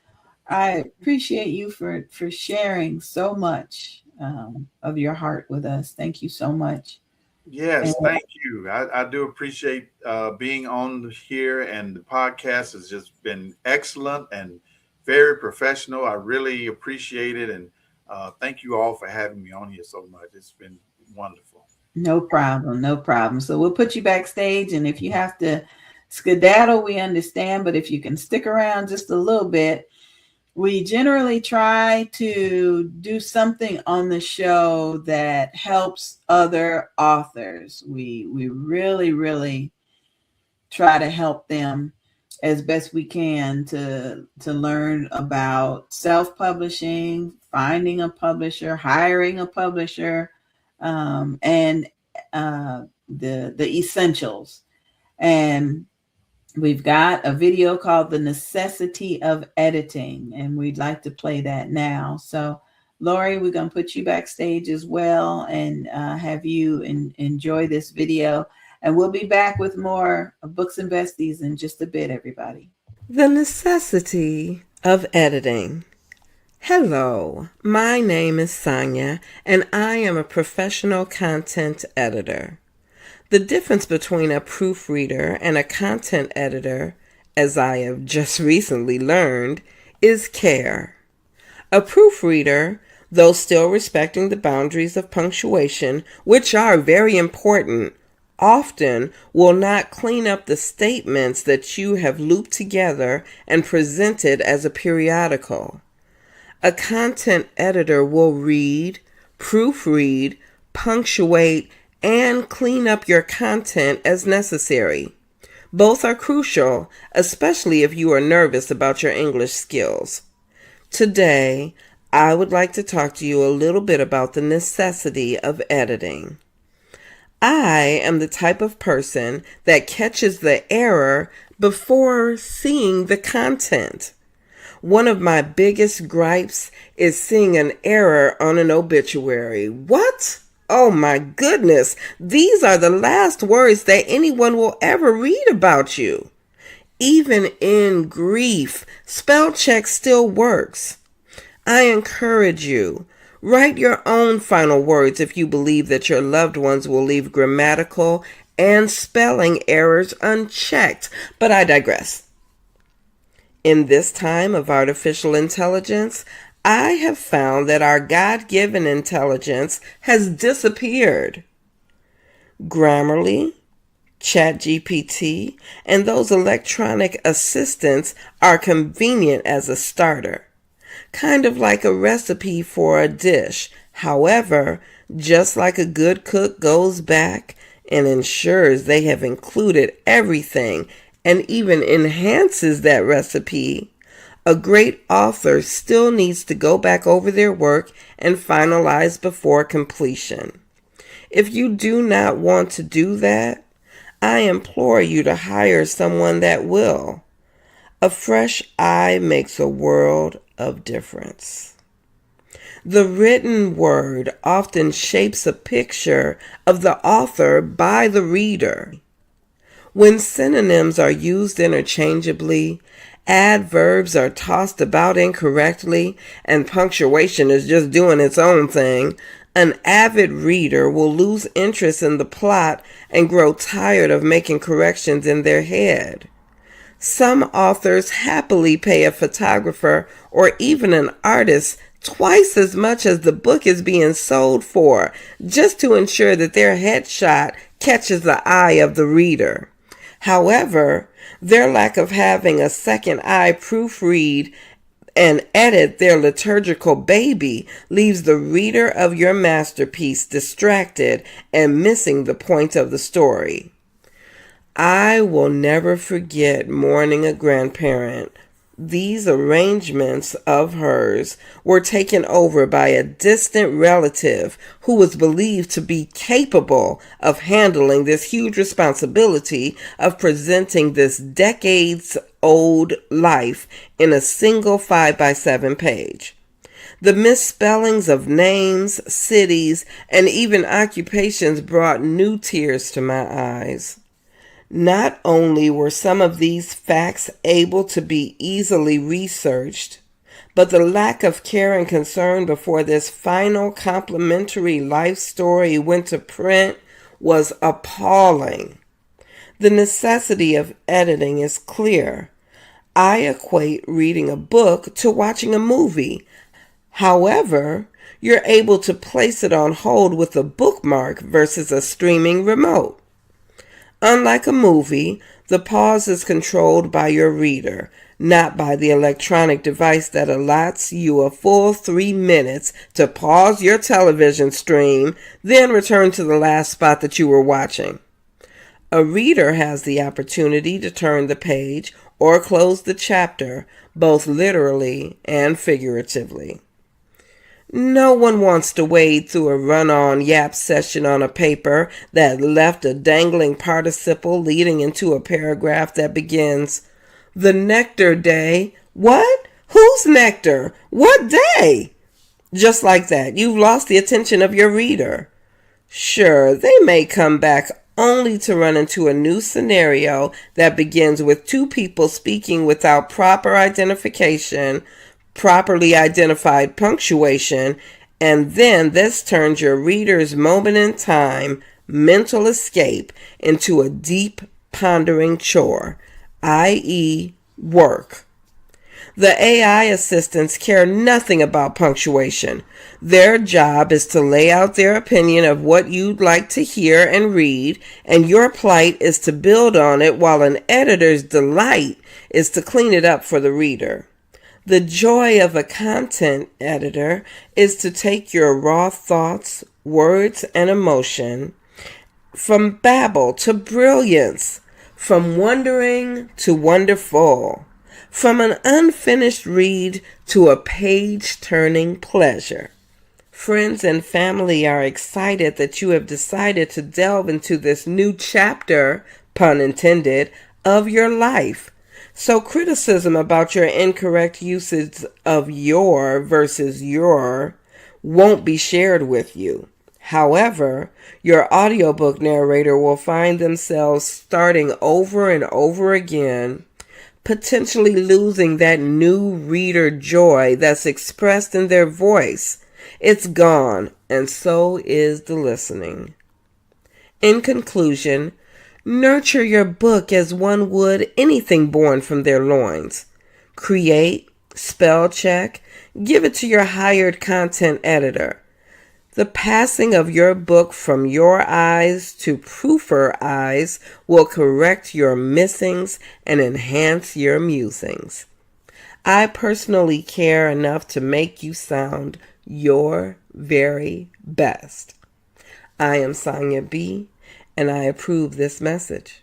Speaker 2: I appreciate you for sharing so much of your heart with us. Thank you so much. And
Speaker 4: Yes, thank you. I do appreciate being on here, and the podcast has just been excellent and very professional. I really appreciate it, and thank you all for having me on here so much. It's been wonderful.
Speaker 2: no problem, no problem. So we'll put you backstage, and if you have to skedaddle, we understand. But if you can stick around just a little bit, we generally try to do something on the show that helps other authors. We really, really try to help them as best we can to learn about self-publishing, finding a publisher, hiring a publisher, and the essentials. And we've got a video called The Necessity of Editing, and we'd like to play that now. So, Lori, we're going to put you backstage as well and have you enjoy this video. And we'll be back with more of Books and Besties in just a bit, everybody.
Speaker 1: The necessity of editing. Hello, my name is Sonia, and I am a professional content editor. The difference between a proofreader and a content editor, as I have just recently learned, is care. A proofreader, though still respecting the boundaries of punctuation, which are very important, often will not clean up the statements that you have looped together and presented as a periodical. A content editor will read, proofread, punctuate, and clean up your content as necessary. Both are crucial, especially if you are nervous about your English skills. Today, I would like to talk to you a little bit about the necessity of editing. I am the type of person that catches the error before seeing the content. One of my biggest gripes is seeing an error on an obituary. What? Oh my goodness, these are the last words that anyone will ever read about you. Even in grief, spell check still works. I encourage you, write your own final words if you believe that your loved ones will leave grammatical and spelling errors unchecked. But I digress. In this time of artificial intelligence, I have found that our God-given intelligence has disappeared. Grammarly, ChatGPT, and those electronic assistants are convenient as a starter, kind of like a recipe for a dish. However, just like a good cook goes back and ensures they have included everything and even enhances that recipe, a great author still needs to go back over their work and finalize before completion. If you do not want to do that, I implore you to hire someone that will. A fresh eye makes a world of difference. The written word often shapes a picture of the author by the reader. When synonyms are used interchangeably, adverbs are tossed about incorrectly, and punctuation is just doing its own thing, an avid reader will lose interest in the plot and grow tired of making corrections in their head. Some authors happily pay a photographer or even an artist twice as much as the book is being sold for, just to ensure that their headshot catches the eye of the reader. However, their lack of having a second eye proofread and edit their liturgical baby leaves the reader of your masterpiece distracted and missing the point of the story. I will never forget mourning a grandparent. These arrangements of hers were taken over by a distant relative who was believed to be capable of handling this huge responsibility of presenting this decades-old life in a single 5x7 page. The misspellings of names, cities, and even occupations brought new tears to my eyes. Not only were some of these facts able to be easily researched, but the lack of care and concern before this final complimentary life story went to print was appalling. The necessity of editing is clear. I equate reading a book to watching a movie. However, you're able to place it on hold with a bookmark versus a streaming remote. Unlike a movie, the pause is controlled by your reader, not by the electronic device that allots you a full 3 minutes to pause your television stream, then return to the last spot that you were watching. A reader has the opportunity to turn the page or close the chapter, both literally and figuratively. No one wants to wade through a run-on yap session on a paper that left a dangling participle leading into a paragraph that begins, "The nectar day." What? Whose nectar? What day? Just like that, you've lost the attention of your reader. Sure, they may come back only to run into a new scenario that begins with two people speaking without proper identification, properly identified punctuation, and then this turns your reader's moment in time mental escape into a deep pondering chore, i.e., work. The AI assistants care nothing about punctuation. Their job is to lay out their opinion of what you'd like to hear and read, and your plight is to build on it while an editor's delight is to clean it up for the reader. The joy of a content editor is to take your raw thoughts, words, and emotion from babble to brilliance, from wondering to wonderful, from an unfinished read to a page-turning pleasure. Friends and family are excited that you have decided to delve into this new chapter, pun intended, of your life. So criticism about your incorrect usage of your versus your won't be shared with you. However, your audiobook narrator will find themselves starting over and over again, potentially losing that new reader joy that's expressed in their voice. It's gone, and so is the listening. In conclusion, nurture your book as one would anything born from their loins. Create, spell check, give it to your hired content editor. The passing of your book from your eyes to proofer eyes will correct your missings and enhance your musings. I personally care enough to make you sound your very best. I am Sonia B., and I approve this message.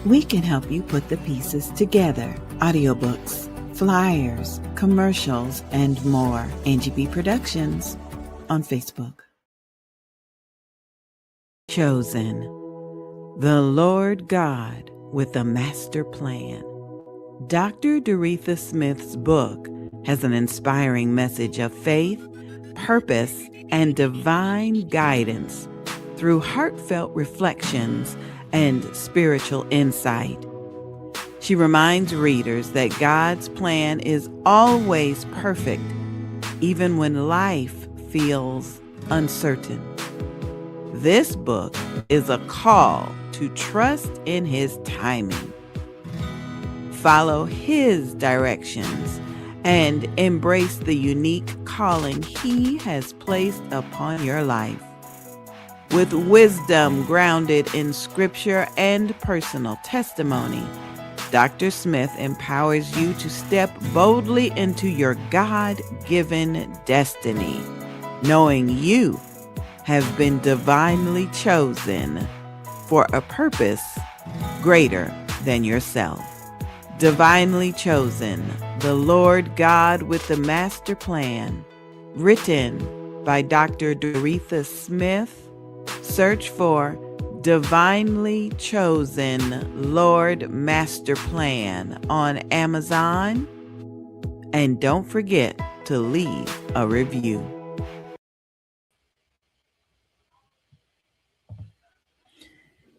Speaker 2: We can help you put the pieces together. Audiobooks, flyers, commercials, and more. NGB Productions on Facebook. Chosen.
Speaker 1: The Lord God with a Master Plan. Dr. Doretha Smith's book has an inspiring message of faith, purpose, and divine guidance through heartfelt reflections and spiritual insight. She reminds readers that God's plan is always perfect, even when life feels uncertain. This book is a call to trust in His timing, follow His directions, and embrace the unique calling He has placed upon your life. With wisdom grounded in Scripture and personal testimony, Dr. Smith empowers you to step boldly into your God-given destiny, knowing you have been divinely chosen for a purpose greater than yourself. Divinely Chosen, the Lord God with the Master Plan, written by Dr. Doretha Smith. Search for Divinely Chosen Lord Master Plan on Amazon. And don't forget to leave a review.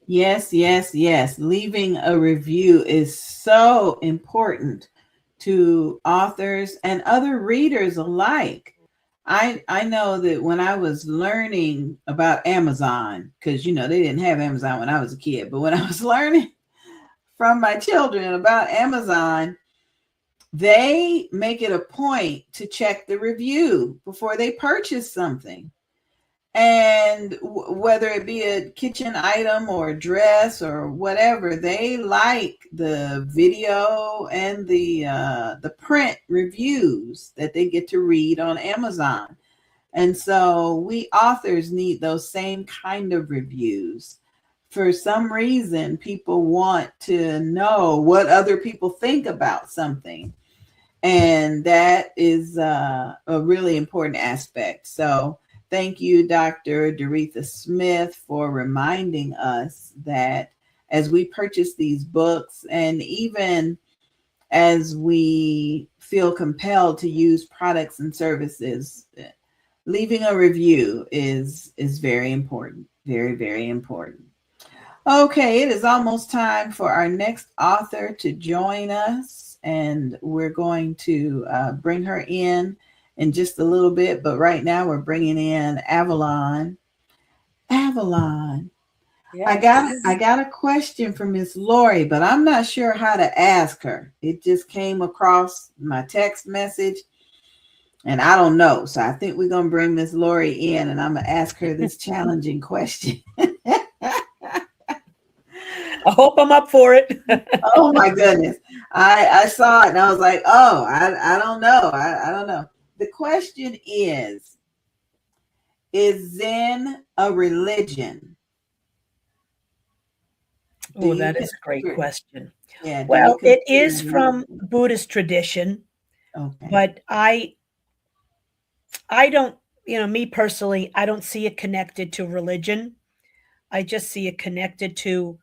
Speaker 2: Yes, yes, yes. Leaving a review is so important to authors and other readers alike. I know that when I was learning about Amazon, because they didn't have Amazon when I was a kid, but when I was learning from my children about Amazon, they make it a point to check the review before they purchase something. And whether it be a kitchen item or a dress or whatever, they like the video and the print reviews that they get to read on Amazon. And so we authors need those same kind of reviews. For some reason, people want to know what other people think about something. And that is a really important aspect. So thank you, Dr. Doretha Smith, for reminding us that as we purchase these books, and even as we feel compelled to use products and services, leaving a review is very important. Very, very important. Okay, it is almost time for our next author to join us, and we're going to bring her in just a little bit, but right now we're bringing in Avalon. Avalon,
Speaker 3: Yes.
Speaker 2: I got a question for Miss Lori, but I'm not sure how to ask her. It just came across my text message, and I don't know. So I think we're going to bring Miss Lori in, and I'm going to ask her this challenging question.
Speaker 6: I hope I'm up for it.
Speaker 2: Oh my goodness. I saw it and I was like, oh, I don't know. I don't know. The question is Zen a religion?
Speaker 6: Oh, that is a great question.
Speaker 2: Yeah, do you
Speaker 6: Well, it
Speaker 2: consider
Speaker 6: is
Speaker 2: it
Speaker 6: from
Speaker 2: religion?
Speaker 6: Buddhist tradition,
Speaker 2: Okay.
Speaker 6: but I don't, me personally, I don't see it connected to religion. I just see it connected to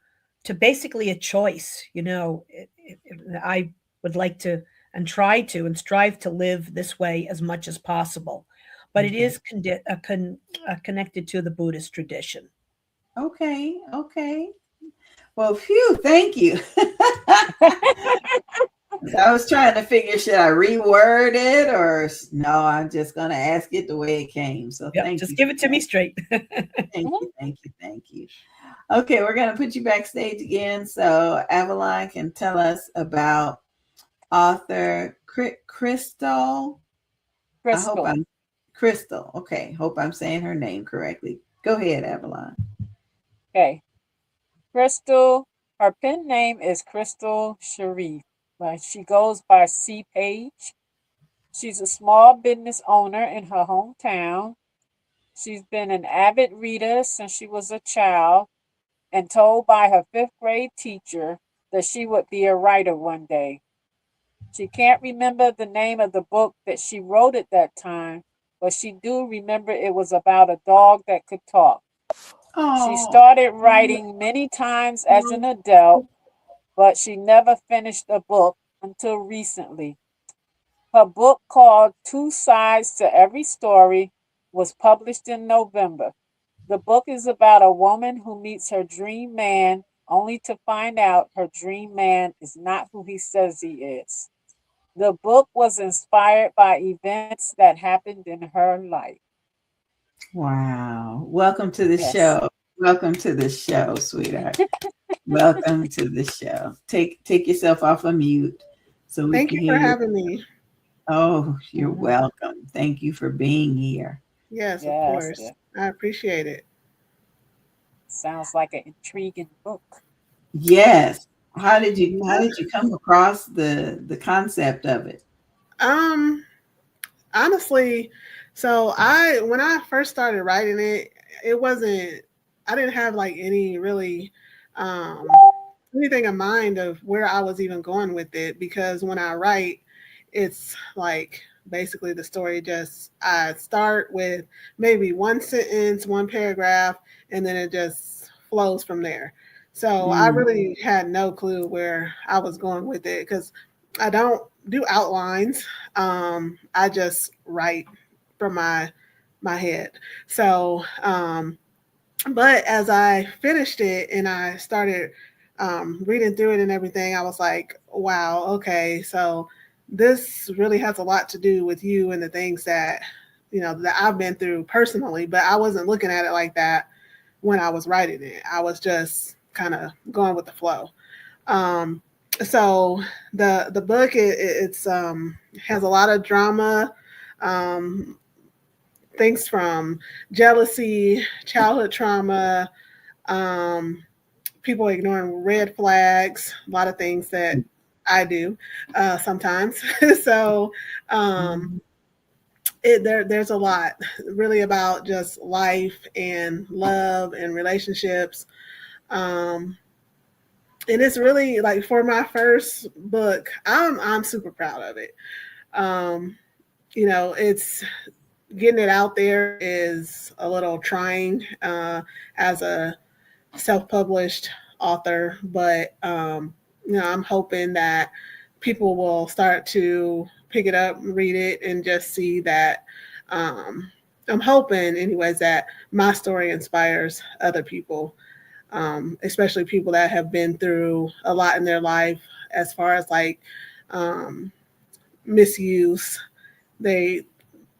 Speaker 6: basically a choice. I would like to and try to and strive to live this way as much as possible, but it
Speaker 2: Okay.
Speaker 6: is connected to the Buddhist tradition.
Speaker 2: Okay. Okay. Well, phew, thank you. I was trying to figure, should I reword it or no, I'm just going to ask it the way it came. So
Speaker 6: Yep,
Speaker 2: thank
Speaker 6: just
Speaker 2: you.
Speaker 6: give it to me straight.
Speaker 2: Thank you. Thank you. Thank you. Okay, we're going to put you backstage again so Avalon can tell us about author Crystal. I hope
Speaker 3: Crystal.
Speaker 2: I'm Crystal. Okay, hope I'm saying her name correctly. Go ahead, Avalon.
Speaker 3: Okay. Crystal, her pen name is Crystal Sharif, but she goes by C Page. She's a small business owner in her hometown. She's been an avid reader since she was a child and told by her fifth grade teacher that she would be a writer one day. She can't remember the name of the book that she wrote at that time, but she do remember it was about a dog that could talk. She
Speaker 2: Oh,
Speaker 3: started writing many times as an adult, but she never finished a book until recently. Her book, called Two Sides to Every Story, was published in November. The book is about a woman who meets her dream man only to find out her dream man is not who he says he is. The book was inspired by events that happened in her life.
Speaker 2: wow. Welcome to the
Speaker 3: Yes.
Speaker 2: show. Welcome to the show, sweetheart. Welcome to the show. Take yourself off of mute so we
Speaker 8: Thank
Speaker 2: can
Speaker 8: you for
Speaker 2: hear you.
Speaker 8: having me.
Speaker 2: Oh, you're
Speaker 3: Mhm.
Speaker 2: welcome. Thank you for being here.
Speaker 8: Yes, of
Speaker 3: Yes,
Speaker 8: course.
Speaker 3: yes.
Speaker 8: I appreciate it.
Speaker 3: Sounds like an intriguing book.
Speaker 2: Yes. How
Speaker 8: Yeah.
Speaker 2: did you come across the concept of it?
Speaker 8: Um, Honestly, so I when I first started writing it, it wasn't I didn't have like any really um anything in mind of where I was even going with it because when I write, it's like basically the story just I start with maybe one sentence, one paragraph, and then it just flows from there. So I
Speaker 2: Mm,
Speaker 8: really had no clue where I was going with it because I don't do outlines. I just write from my head. So but as I finished it and I started reading through it and everything, I was like, wow, okay, so this really has a lot to do with you and the things that that I've been through personally. But I wasn't looking at it like that when I was writing it. I was just kind of going with the flow. Um, so the book it's has a lot of drama. Um, Things from jealousy, childhood trauma, um, people ignoring red flags, a lot of things that I do sometimes. so um,
Speaker 2: mm,
Speaker 8: there's a lot really about just life and love and relationships. Um, and it's really like for my first book, I'm super proud of it. Um, it's getting it out there is a little trying as a self-published author, but I'm hoping that people will start to pick it up, read it, and just see that. Um, I'm hoping, anyways, that my story inspires other people, especially people that have been through a lot in their life, as far as like um, misuse. They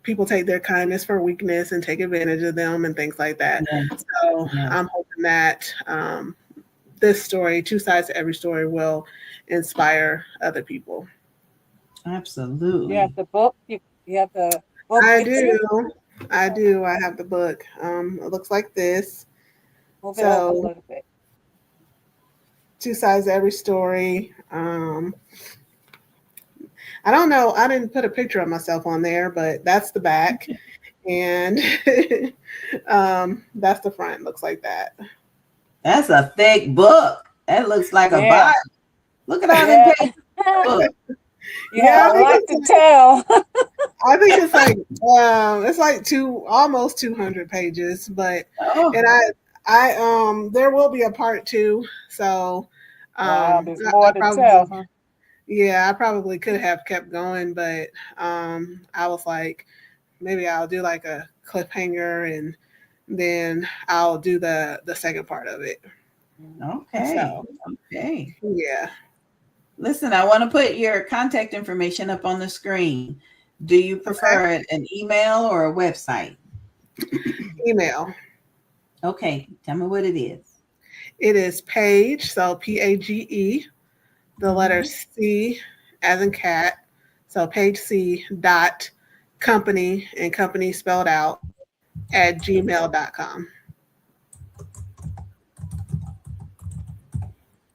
Speaker 8: People take their kindness for weakness and take advantage of them and things like that.
Speaker 2: yes,
Speaker 8: So
Speaker 2: yes,
Speaker 8: I'm hoping that this story, Two Sides to Every Story, will inspire other people.
Speaker 3: You have
Speaker 2: absolutely.
Speaker 3: the book. You have the book
Speaker 8: I
Speaker 3: with you.
Speaker 8: do. I do. I have the book. It looks like this.
Speaker 3: Move it over a
Speaker 8: So,
Speaker 3: little bit.
Speaker 8: Two Sides to Every Story. I don't know. I didn't put a picture of myself on there, but that's the back. And that's the front. Looks like that.
Speaker 2: That's a thick book. That looks like a
Speaker 3: Yeah,
Speaker 2: Bible. Look at all them
Speaker 3: yeah.
Speaker 2: pages in the book.
Speaker 3: You have
Speaker 8: Yeah,
Speaker 3: a lot to tell.
Speaker 8: it's like almost 200 pages, but
Speaker 2: Oh,
Speaker 8: and I there will be a part two, so
Speaker 3: Wow, there's
Speaker 8: I
Speaker 3: more to tell,
Speaker 8: probably
Speaker 3: huh?
Speaker 8: yeah, I probably could have kept going, but I was like maybe I'll do like a cliffhanger and then I'll do the second part of it.
Speaker 3: Mhm.
Speaker 2: okay.
Speaker 8: So
Speaker 2: Okay.
Speaker 8: yeah.
Speaker 2: Listen, I want to put your contact information up on the screen. Do you
Speaker 8: Okay.
Speaker 2: prefer an email or a website?
Speaker 8: Email.
Speaker 2: Okay, tell me what it is.
Speaker 8: It is Page, so Page, the letter
Speaker 2: Mhm.
Speaker 8: C as in cat. So page C dot company and company spelled out at gmail.com.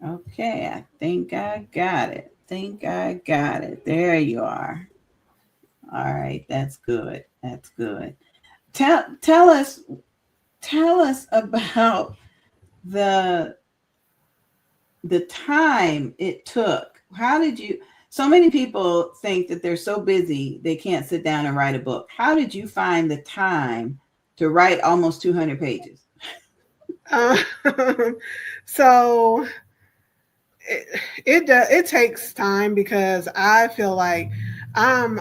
Speaker 2: Okay, I think I got it. Think I got it. There you are. All right, that's good. That's good. Tell us about the the time it took. How did you so many people think that they're so busy they can't sit down and write a book. How did you find the time to write almost 200 pages?
Speaker 8: Um, so it takes time because I feel like I'm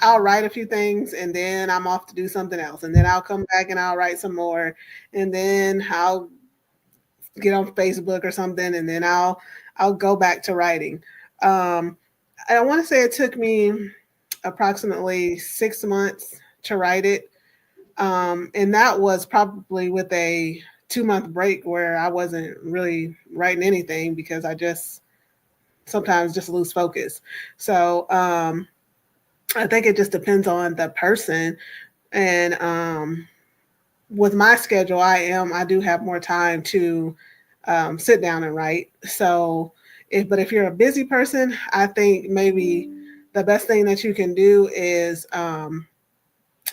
Speaker 8: I'll write a few things and then I'm off to do something else, and then I'll come back and I'll write some more, and then I'll get on Facebook or something, and then I'll go back to writing. Um, I want to say it took me approximately 6 months to write it, and that was probably with a 2 month break where I wasn't really writing anything because I just sometimes just lose focus. So I think it just depends on the person, and with my schedule, I do have more time to sit down and write. So, if you're a busy person, I think maybe the best thing that you can do is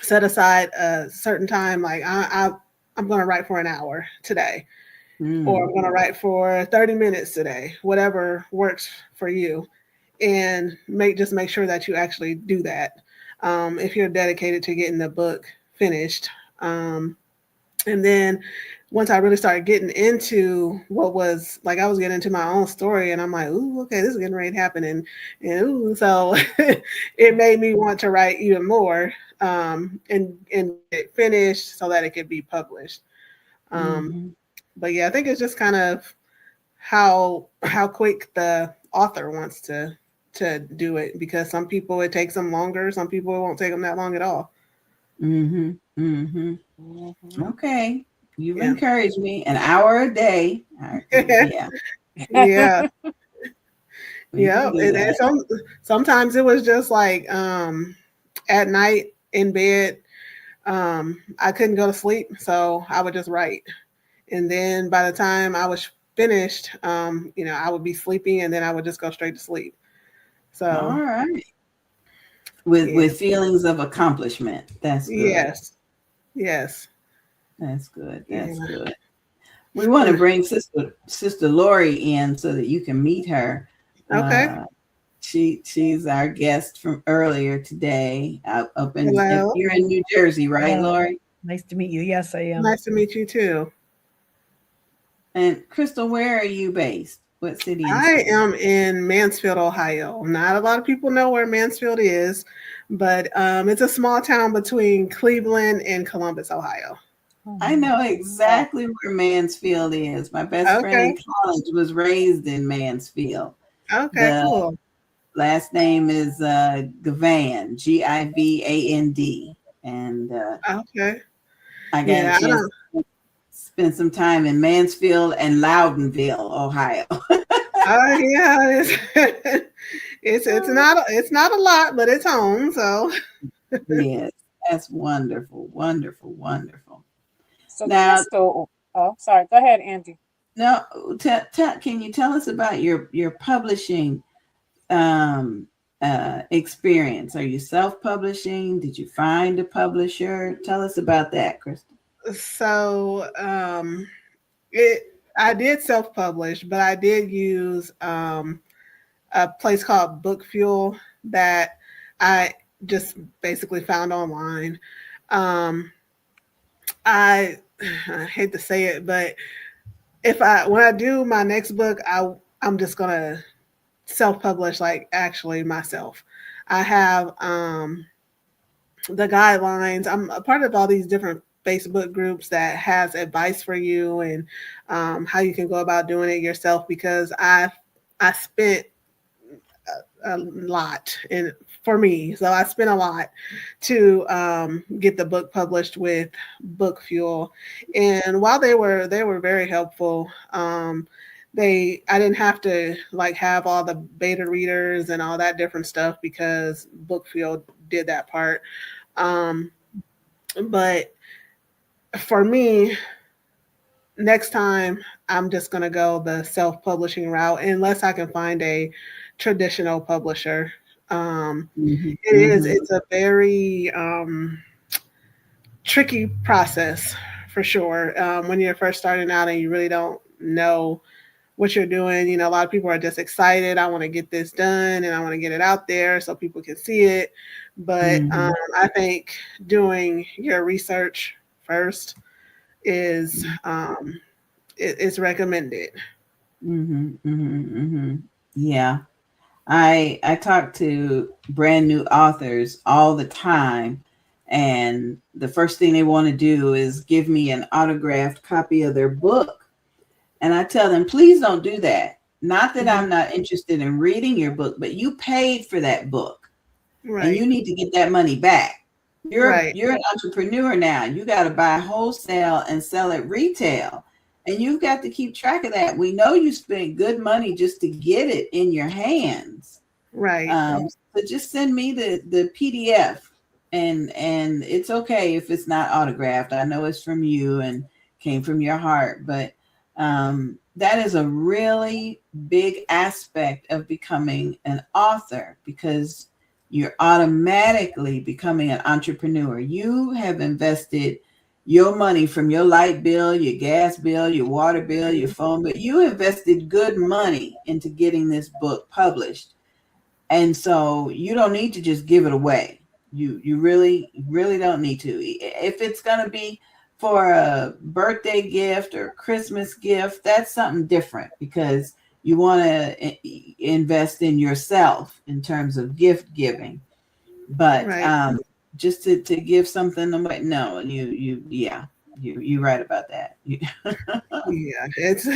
Speaker 8: set aside a certain time. Like I'm going to write for an hour today, or I'm going to write for 30 minutes today, whatever works for you, and make sure that you actually do that. If you're dedicated to getting the book finished. And then once I really started getting into what was like, I was getting into my own story, and I'm like, ooh, okay, this is getting ready to happen, and ooh, so it made me want to write even more, and get it finished so that it could be published. But yeah, I think it's just kind of how quick the author wants to do it, because some people it takes them longer, some people it won't take them that long at all.
Speaker 9: Okay. You've
Speaker 8: Yeah.
Speaker 9: encouraged me. An hour a day. Yeah.
Speaker 8: Yeah.
Speaker 9: We
Speaker 8: Yeah.
Speaker 9: can do
Speaker 8: And
Speaker 9: that.
Speaker 8: sometimes it was just like at night in bed, I couldn't go to sleep, so I would just write. And then by the time I was finished, I would be sleeping, and then I would just go straight to sleep. So
Speaker 9: All right.
Speaker 8: yeah.
Speaker 9: With feelings of accomplishment. That's good.
Speaker 8: Yes. Yes.
Speaker 9: That's good.
Speaker 8: Yeah.
Speaker 9: That's good. We want to bring Sister Lori in so that you can meet her.
Speaker 8: Okay.
Speaker 9: She's our guest from earlier today. Up in
Speaker 8: Hello.
Speaker 9: You're in New Jersey, right, Lori?
Speaker 6: Nice to meet you. Yes, I am.
Speaker 8: Nice to meet you too.
Speaker 9: And Crystal, where are you based? What city?
Speaker 8: I am in Mansfield, Ohio. Not a lot of people know where Mansfield is, but it's a small town between Cleveland and Columbus, Ohio.
Speaker 9: I know exactly where Mansfield is. My best friend in college was raised in Mansfield.
Speaker 8: Okay, cool.
Speaker 9: Last name is Gavand, Givand, and
Speaker 8: okay.
Speaker 9: I got a chance to spend some time in Mansfield and Loudonville, Ohio.
Speaker 8: Yeah, it's not a lot, but it's home. So
Speaker 9: yes, that's wonderful, wonderful, wonderful.
Speaker 3: So now, Crystal, sorry, go ahead, Andy.
Speaker 9: No, can you tell us about your publishing experience? Are you self-publishing? Did you find a publisher? Tell us about that, Crystal.
Speaker 8: So I did self-publish, but I did use a place called Book Fuel that I just basically found online. I hate to say it, but when I do my next book, I'm just gonna self-publish, like actually myself. I have the guidelines. I'm a part of all these different Facebook groups that has advice for you, and how you can go about doing it yourself, because I spent a lot for me. So I spent a lot to get the book published with Book Fuel. And while they were very helpful, I didn't have to like have all the beta readers and all that different stuff, because Book Fuel did that part. But for me, next time I'm just going to go the self-publishing route, unless I can find a traditional publisher. It's a very tricky process for sure. When you're first starting out and you really don't know what you're doing, a lot of people are just excited. I want to get this done and I want to get it out there so people can see it. But I think doing your research first is it's recommended.
Speaker 9: Yeah. I talk to brand new authors all the time, and the first thing they want to do is give me an autographed copy of their book. And I tell them, please don't do that. Not that I'm not interested in reading your book, but you paid for that book and you
Speaker 8: Right.
Speaker 9: need to get that money back. You're
Speaker 8: Right.
Speaker 9: you're an entrepreneur now. You got to buy wholesale and sell at retail. And you've got to keep track of that. We know you spent good money just to get it in your hands.
Speaker 8: Right.
Speaker 9: So just send me the PDF, and it's okay if it's not autographed. I know it's from you and came from your heart, but that is a really big aspect of becoming an author, because you're automatically becoming an entrepreneur. You have invested your money from your light bill, your gas bill, your water bill, your phone bill. You invested good money into getting this book published. And so you don't need to just give it away. You really don't need to. If it's going to be for a birthday gift or Christmas gift, that's something different, because you want to invest in yourself in terms of gift giving. But
Speaker 8: Right.
Speaker 9: just to give something away, no, you're right about that.
Speaker 8: Yeah, it's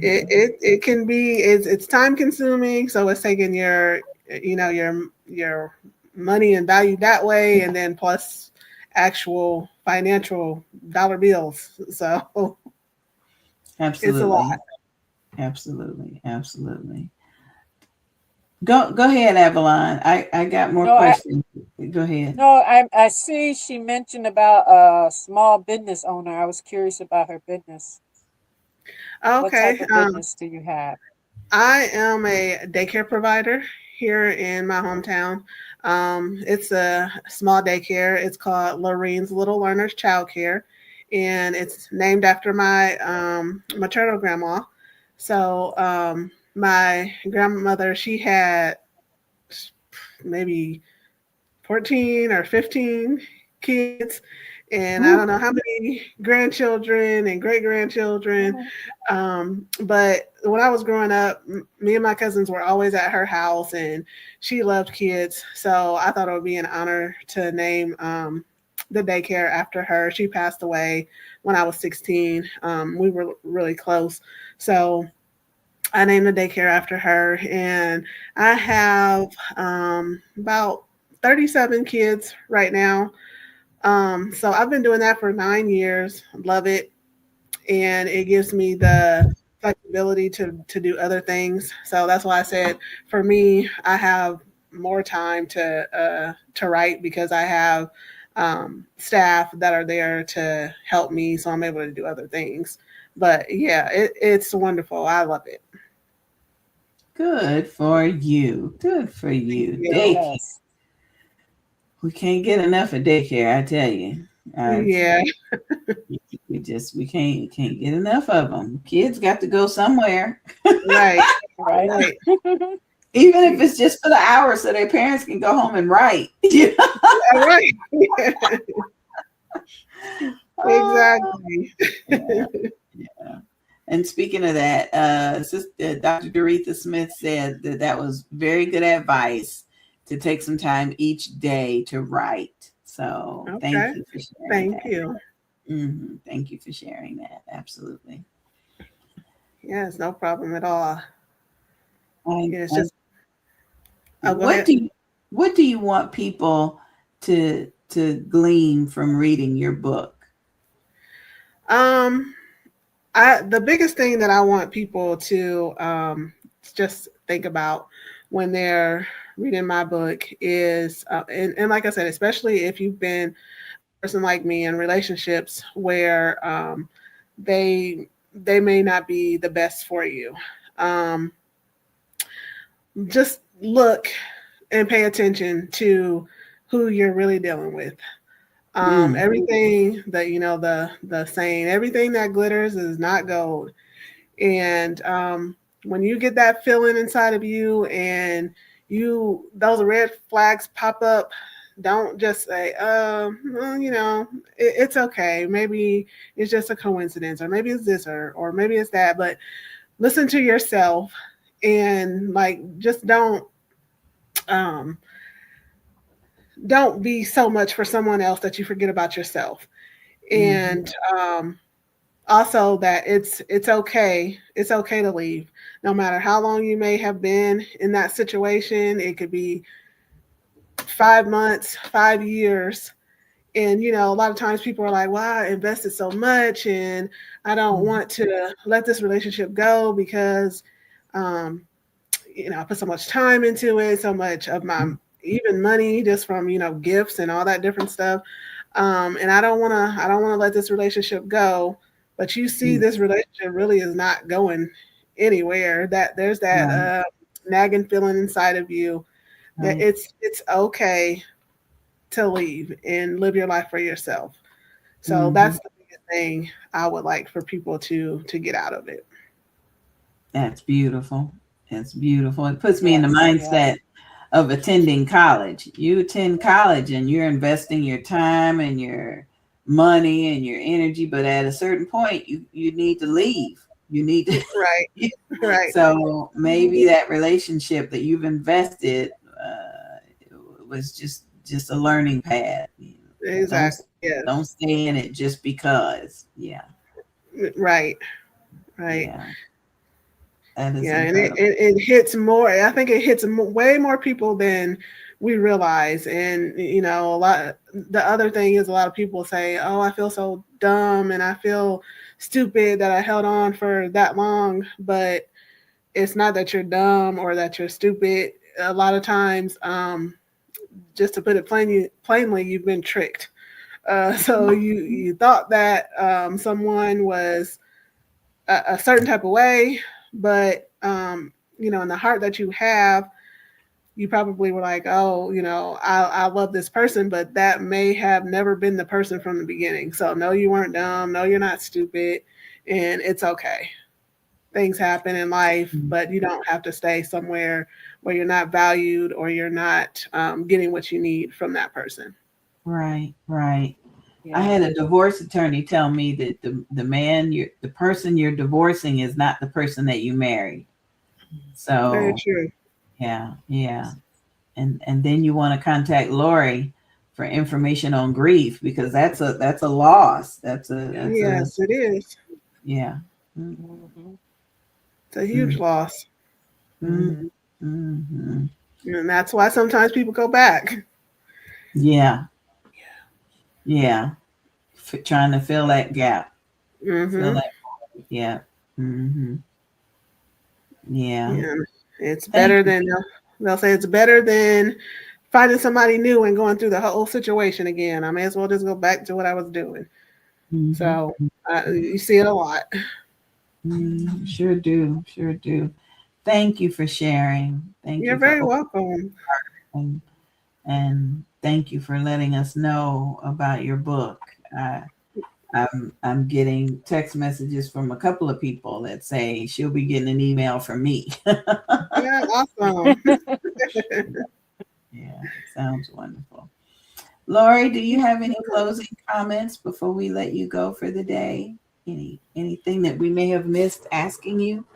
Speaker 8: it can be, it's time consuming, so it's taking your your money and value that way, and then plus actual financial dollar bills. So it's a lot.
Speaker 9: Absolutely. Absolutely. Go ahead, Avalon. I got more
Speaker 3: No, I
Speaker 9: questions. Go ahead.
Speaker 3: no, I see she mentioned about a small business owner. I was curious about her business. What type
Speaker 8: Okay.
Speaker 3: of business do you have?
Speaker 8: I am a daycare provider here in my hometown. It's a small daycare. It's called Lorene's Little Learners Child Care, and it's named after my maternal grandma. So my grandmother, she had maybe 14 or 15 kids, and I don't
Speaker 9: Woo.
Speaker 8: know how many grandchildren and great grandchildren. But when I was growing up, me and my cousins were always at her house, and she loved kids. So I thought it would be an honor to name the daycare after her. She passed away when I was 16. We were really close. So I named the daycare after her, and I have about 37 kids right now. So I've been doing that for 9 years. Love it, and it gives me the flexibility to do other things. So that's why I said, for me, I have more time to write, because I have staff that are there to help me, so I'm able to do other things. But yeah, it's wonderful. I love it.
Speaker 9: Good for you. Good for
Speaker 8: Thank
Speaker 9: you.
Speaker 8: you.
Speaker 9: Daycare.
Speaker 3: Yes.
Speaker 9: We can't get enough of daycare, I tell you.
Speaker 8: Yeah.
Speaker 9: We can't get enough of them. Kids got to go somewhere,
Speaker 8: Right.
Speaker 3: Right.
Speaker 8: Right.
Speaker 9: even if it's just for the hour, so their parents can go home and write.
Speaker 8: Yeah, right.
Speaker 9: Oh,
Speaker 8: Exactly.
Speaker 9: yeah. And speaking of that, Dr. Doretha Smith said that was very good advice, to take some time each day to write. So thank
Speaker 8: Okay.
Speaker 9: you for sharing
Speaker 8: Thank
Speaker 9: that.
Speaker 8: you.
Speaker 9: Thank you for sharing that. Absolutely.
Speaker 8: Yes, no problem at all.
Speaker 9: I,
Speaker 8: Yeah, it's
Speaker 9: I,
Speaker 8: just, oh, go
Speaker 9: what
Speaker 8: ahead.
Speaker 9: do you want people to glean from reading your book?
Speaker 8: Um, the biggest thing that I want people to just think about when they're reading my book is, and like I said, especially if you've been a person like me in relationships where they may not be the best for you. Um, just look and pay attention to who you're really dealing with.
Speaker 9: Mm,
Speaker 8: Everything that, the saying, everything that glitters is not gold. And when you get that feeling inside of you, and those red flags pop up, Don't just say, well, it's okay. Maybe it's just a coincidence, or maybe it's this, or maybe it's that. But listen to yourself, and like, just um, don't be so much for someone else that you forget about yourself. And also that it's okay. It's okay to leave, no matter how long you may have been in that situation. It could be 5 months, 5 years. And a lot of times people are like, "Wow, I invested so much, and I don't want to let this relationship go because, um, I put so much time into it, so much of my even money just from gifts and all that different stuff, and I don't want to let this relationship go." But you see, this relationship really is not going anywhere. That there's that
Speaker 9: Right.
Speaker 8: nagging feeling inside of you that
Speaker 9: Right.
Speaker 8: it's okay to leave and live your life for yourself. So
Speaker 9: Mm-hmm.
Speaker 8: that's the biggest thing I would like for people to get out of it.
Speaker 9: That's beautiful. That's beautiful. It puts me in the
Speaker 3: Yes,
Speaker 9: mindset of attending college. You attend college and you're investing your time and your money and your energy, but at a certain point, you need to leave. You need to.
Speaker 8: Right, right,
Speaker 9: So maybe that relationship that you've invested was just a learning pad. Don't
Speaker 8: exactly.
Speaker 9: don't
Speaker 8: Yes,
Speaker 9: stay in it just because. Yeah,
Speaker 8: right, right.
Speaker 9: yeah, that is
Speaker 8: Yeah, and it,
Speaker 9: incredible.
Speaker 8: it, it hits more. I think it hits way more people than we realize. And a lot. The other thing is, a lot of people say, "Oh, I feel so dumb, and I feel stupid that I held on for that long." But it's not that you're dumb or that you're stupid. A lot of times, just to put it plainly, you've been tricked. So you thought that someone was a certain type of way, but in the heart that you have, you probably were like, oh, I love this person, but that may have never been the person from the beginning. So no, you weren't dumb. No, you're not stupid, and it's okay. Things happen in life, but you don't have to stay somewhere where you're not valued or you're not getting what you need from that person.
Speaker 9: Right, right. I
Speaker 3: yeah,
Speaker 9: had a divorce attorney tell me that the person you're divorcing is not the person that you married.
Speaker 8: Very
Speaker 9: So
Speaker 8: true.
Speaker 9: yeah, yeah. And then you want to contact Lori for information on grief because that's a loss. That's a
Speaker 8: Yes, it is.
Speaker 9: yeah.
Speaker 3: hmm
Speaker 8: It's a huge
Speaker 9: Mm-hmm.
Speaker 8: loss.
Speaker 3: hmm
Speaker 9: Mm-hmm.
Speaker 8: And that's why sometimes people go back.
Speaker 9: Yeah, yeah. Trying to fill that gap. Fill
Speaker 8: Hmm.
Speaker 9: that. Yeah. Mm-hmm. Yeah.
Speaker 8: Yeah. It's
Speaker 9: Thank
Speaker 8: better
Speaker 9: you.
Speaker 8: than, they'll say it's better than finding somebody new and going through the whole situation again. I may as well just go back to what I was doing.
Speaker 9: Mm-hmm.
Speaker 8: So you see it a lot.
Speaker 9: Sure do. Sure do. Thank you for sharing. Thank
Speaker 8: You're
Speaker 9: you for
Speaker 8: very welcome.
Speaker 9: opening and thank you for letting us know about your book. I'm getting text messages from a couple of people that say she'll be getting an email from me.
Speaker 8: Yeah, awesome.
Speaker 9: Yeah, sounds wonderful. Lori, do you have any closing comments before we let you go for the day? Anything that we may have missed asking you?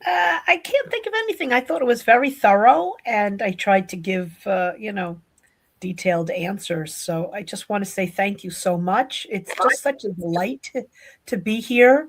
Speaker 6: I can't think of anything. I thought it was very thorough, and I tried to give, detailed answers. So I just want to say thank you so much. It's just such a delight to be here,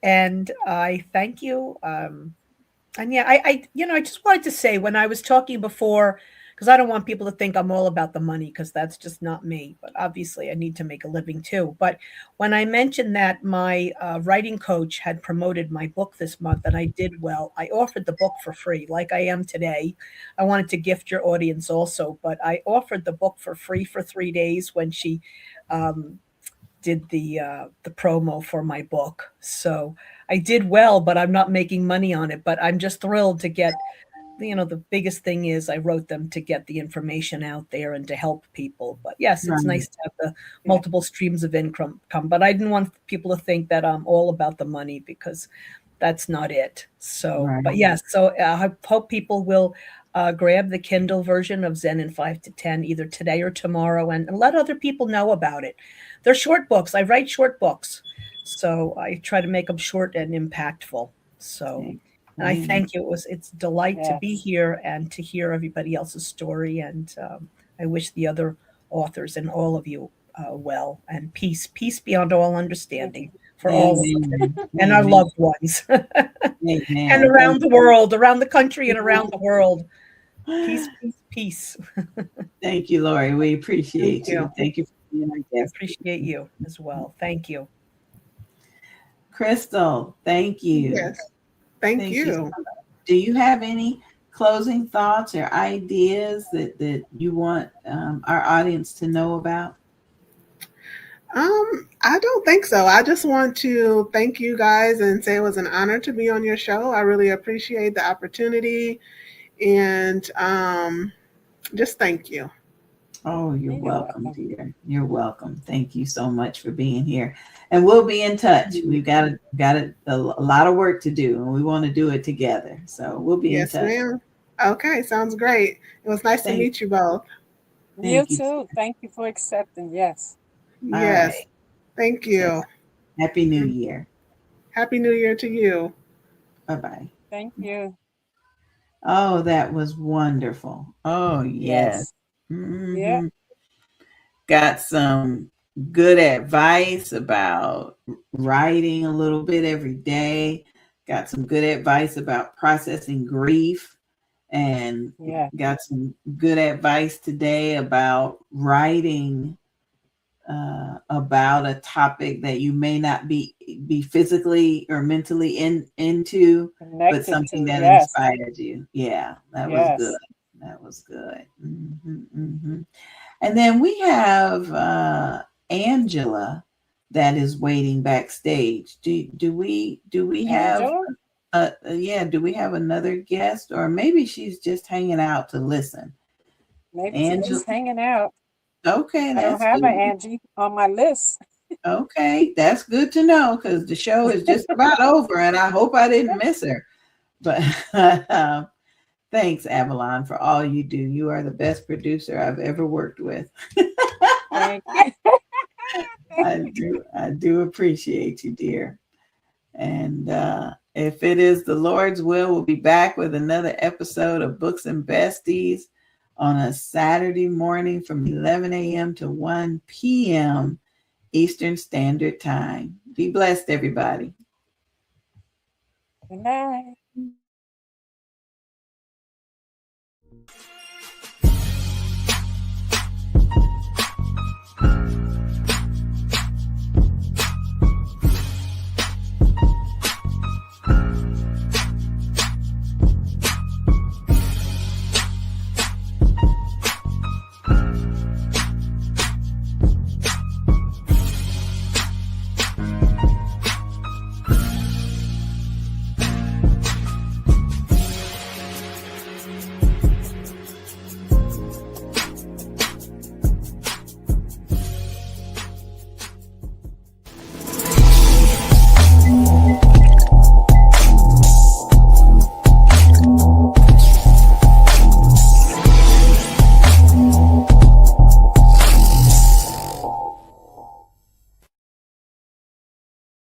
Speaker 6: and I thank you. And yeah, I just wanted to say when I was talking before, because I don't want people to think I'm all about the money, because that's just not me. But obviously, I need to make a living too. But when I mentioned that my writing coach had promoted my book this month and I did well, I offered the book for free, like I am today. I wanted to gift your audience also, but I offered the book for free for 3 days when she um, did the promo for my book. So I did well, but I'm not making money on it. But I'm just thrilled to get, the biggest thing is I wrote them to get the information out there and to help people. But yes, it's
Speaker 9: Right,
Speaker 6: nice to have the
Speaker 3: yeah,
Speaker 6: multiple streams of income come. But I didn't want people to think that I'm all about the money, because that's not it. So,
Speaker 9: right,
Speaker 6: but yes, so I hope people will grab the Kindle version of Zen in 5 to 10 either today or tomorrow, and let other people know about it. They're short books. I write short books, so I try to make them short and impactful. So, and I thank you. It's a delight to be
Speaker 3: Yes.
Speaker 6: here and to hear everybody else's story. And I wish the other authors and all of you well, and peace beyond all understanding for all of us
Speaker 9: Amen.
Speaker 6: and our
Speaker 9: Amen.
Speaker 6: loved ones. And
Speaker 9: Amen.
Speaker 6: around the world, around the country and around the world. Peace, peace, peace.
Speaker 9: Thank you, Lori. We appreciate
Speaker 6: Thank
Speaker 9: you.
Speaker 6: you.
Speaker 9: Thank you for being our
Speaker 6: I
Speaker 9: guest.
Speaker 6: appreciate you as well. Thank you.
Speaker 9: Crystal, thank you.
Speaker 8: Yes. Thank
Speaker 9: Thank
Speaker 8: you.
Speaker 9: so much. Do you have any closing thoughts or ideas that you want our audience to know about?
Speaker 8: I don't think so. I just want to thank you guys and say it was an honor to be on your show. I really appreciate the opportunity, and just thank you.
Speaker 9: Oh, you're
Speaker 3: You're
Speaker 9: welcome,
Speaker 3: welcome.
Speaker 9: dear. You're welcome. Thank you so much for being here. And we'll be in touch. We've got a lot of work to do, and we want to do it together. So we'll be in
Speaker 8: Yes,
Speaker 9: touch.
Speaker 8: ma'am. Okay, sounds great. It was nice to meet you both.
Speaker 3: You
Speaker 9: Thank you.
Speaker 3: too. Thank you for accepting. Yes.
Speaker 9: All
Speaker 8: Yes.
Speaker 9: right.
Speaker 8: Thank
Speaker 9: So,
Speaker 8: you.
Speaker 9: Happy New Year.
Speaker 8: Happy New Year to you.
Speaker 9: Bye-bye.
Speaker 3: Thank you.
Speaker 9: Oh, that was wonderful. Oh, yes.
Speaker 3: Yes. Yeah.
Speaker 9: Mhm. Got some good advice about writing a little bit every day. Got some good advice about processing grief, and
Speaker 3: Yeah.
Speaker 9: got some good advice today about writing about a topic that you may not be physically or mentally into, but
Speaker 3: Connected
Speaker 9: something
Speaker 3: to.
Speaker 9: that
Speaker 3: Yes.
Speaker 9: inspired you. Yeah, that was good.
Speaker 3: Yes.
Speaker 9: That was good. And then we have Angela that is waiting backstage. Do we have
Speaker 3: Angela?
Speaker 9: yeah, do we have another guest, or maybe she's just hanging out to listen?
Speaker 3: Maybe she's
Speaker 9: Angela.
Speaker 3: just hanging out.
Speaker 9: Okay,
Speaker 3: I don't
Speaker 9: that's
Speaker 3: have
Speaker 9: good.
Speaker 3: an Angie on my list.
Speaker 9: Okay, that's good to know, because the show is just about over, and I hope I didn't miss her. But thanks, Avalon, for all you do. You are the best producer I've ever worked with.
Speaker 3: Thank you.
Speaker 9: I do appreciate you, dear. And if it is the Lord's will, we'll be back with another episode of Books and Besties on a Saturday morning from 11 a.m. to 1 p.m. Eastern Standard Time. Be blessed, everybody.
Speaker 3: Good night.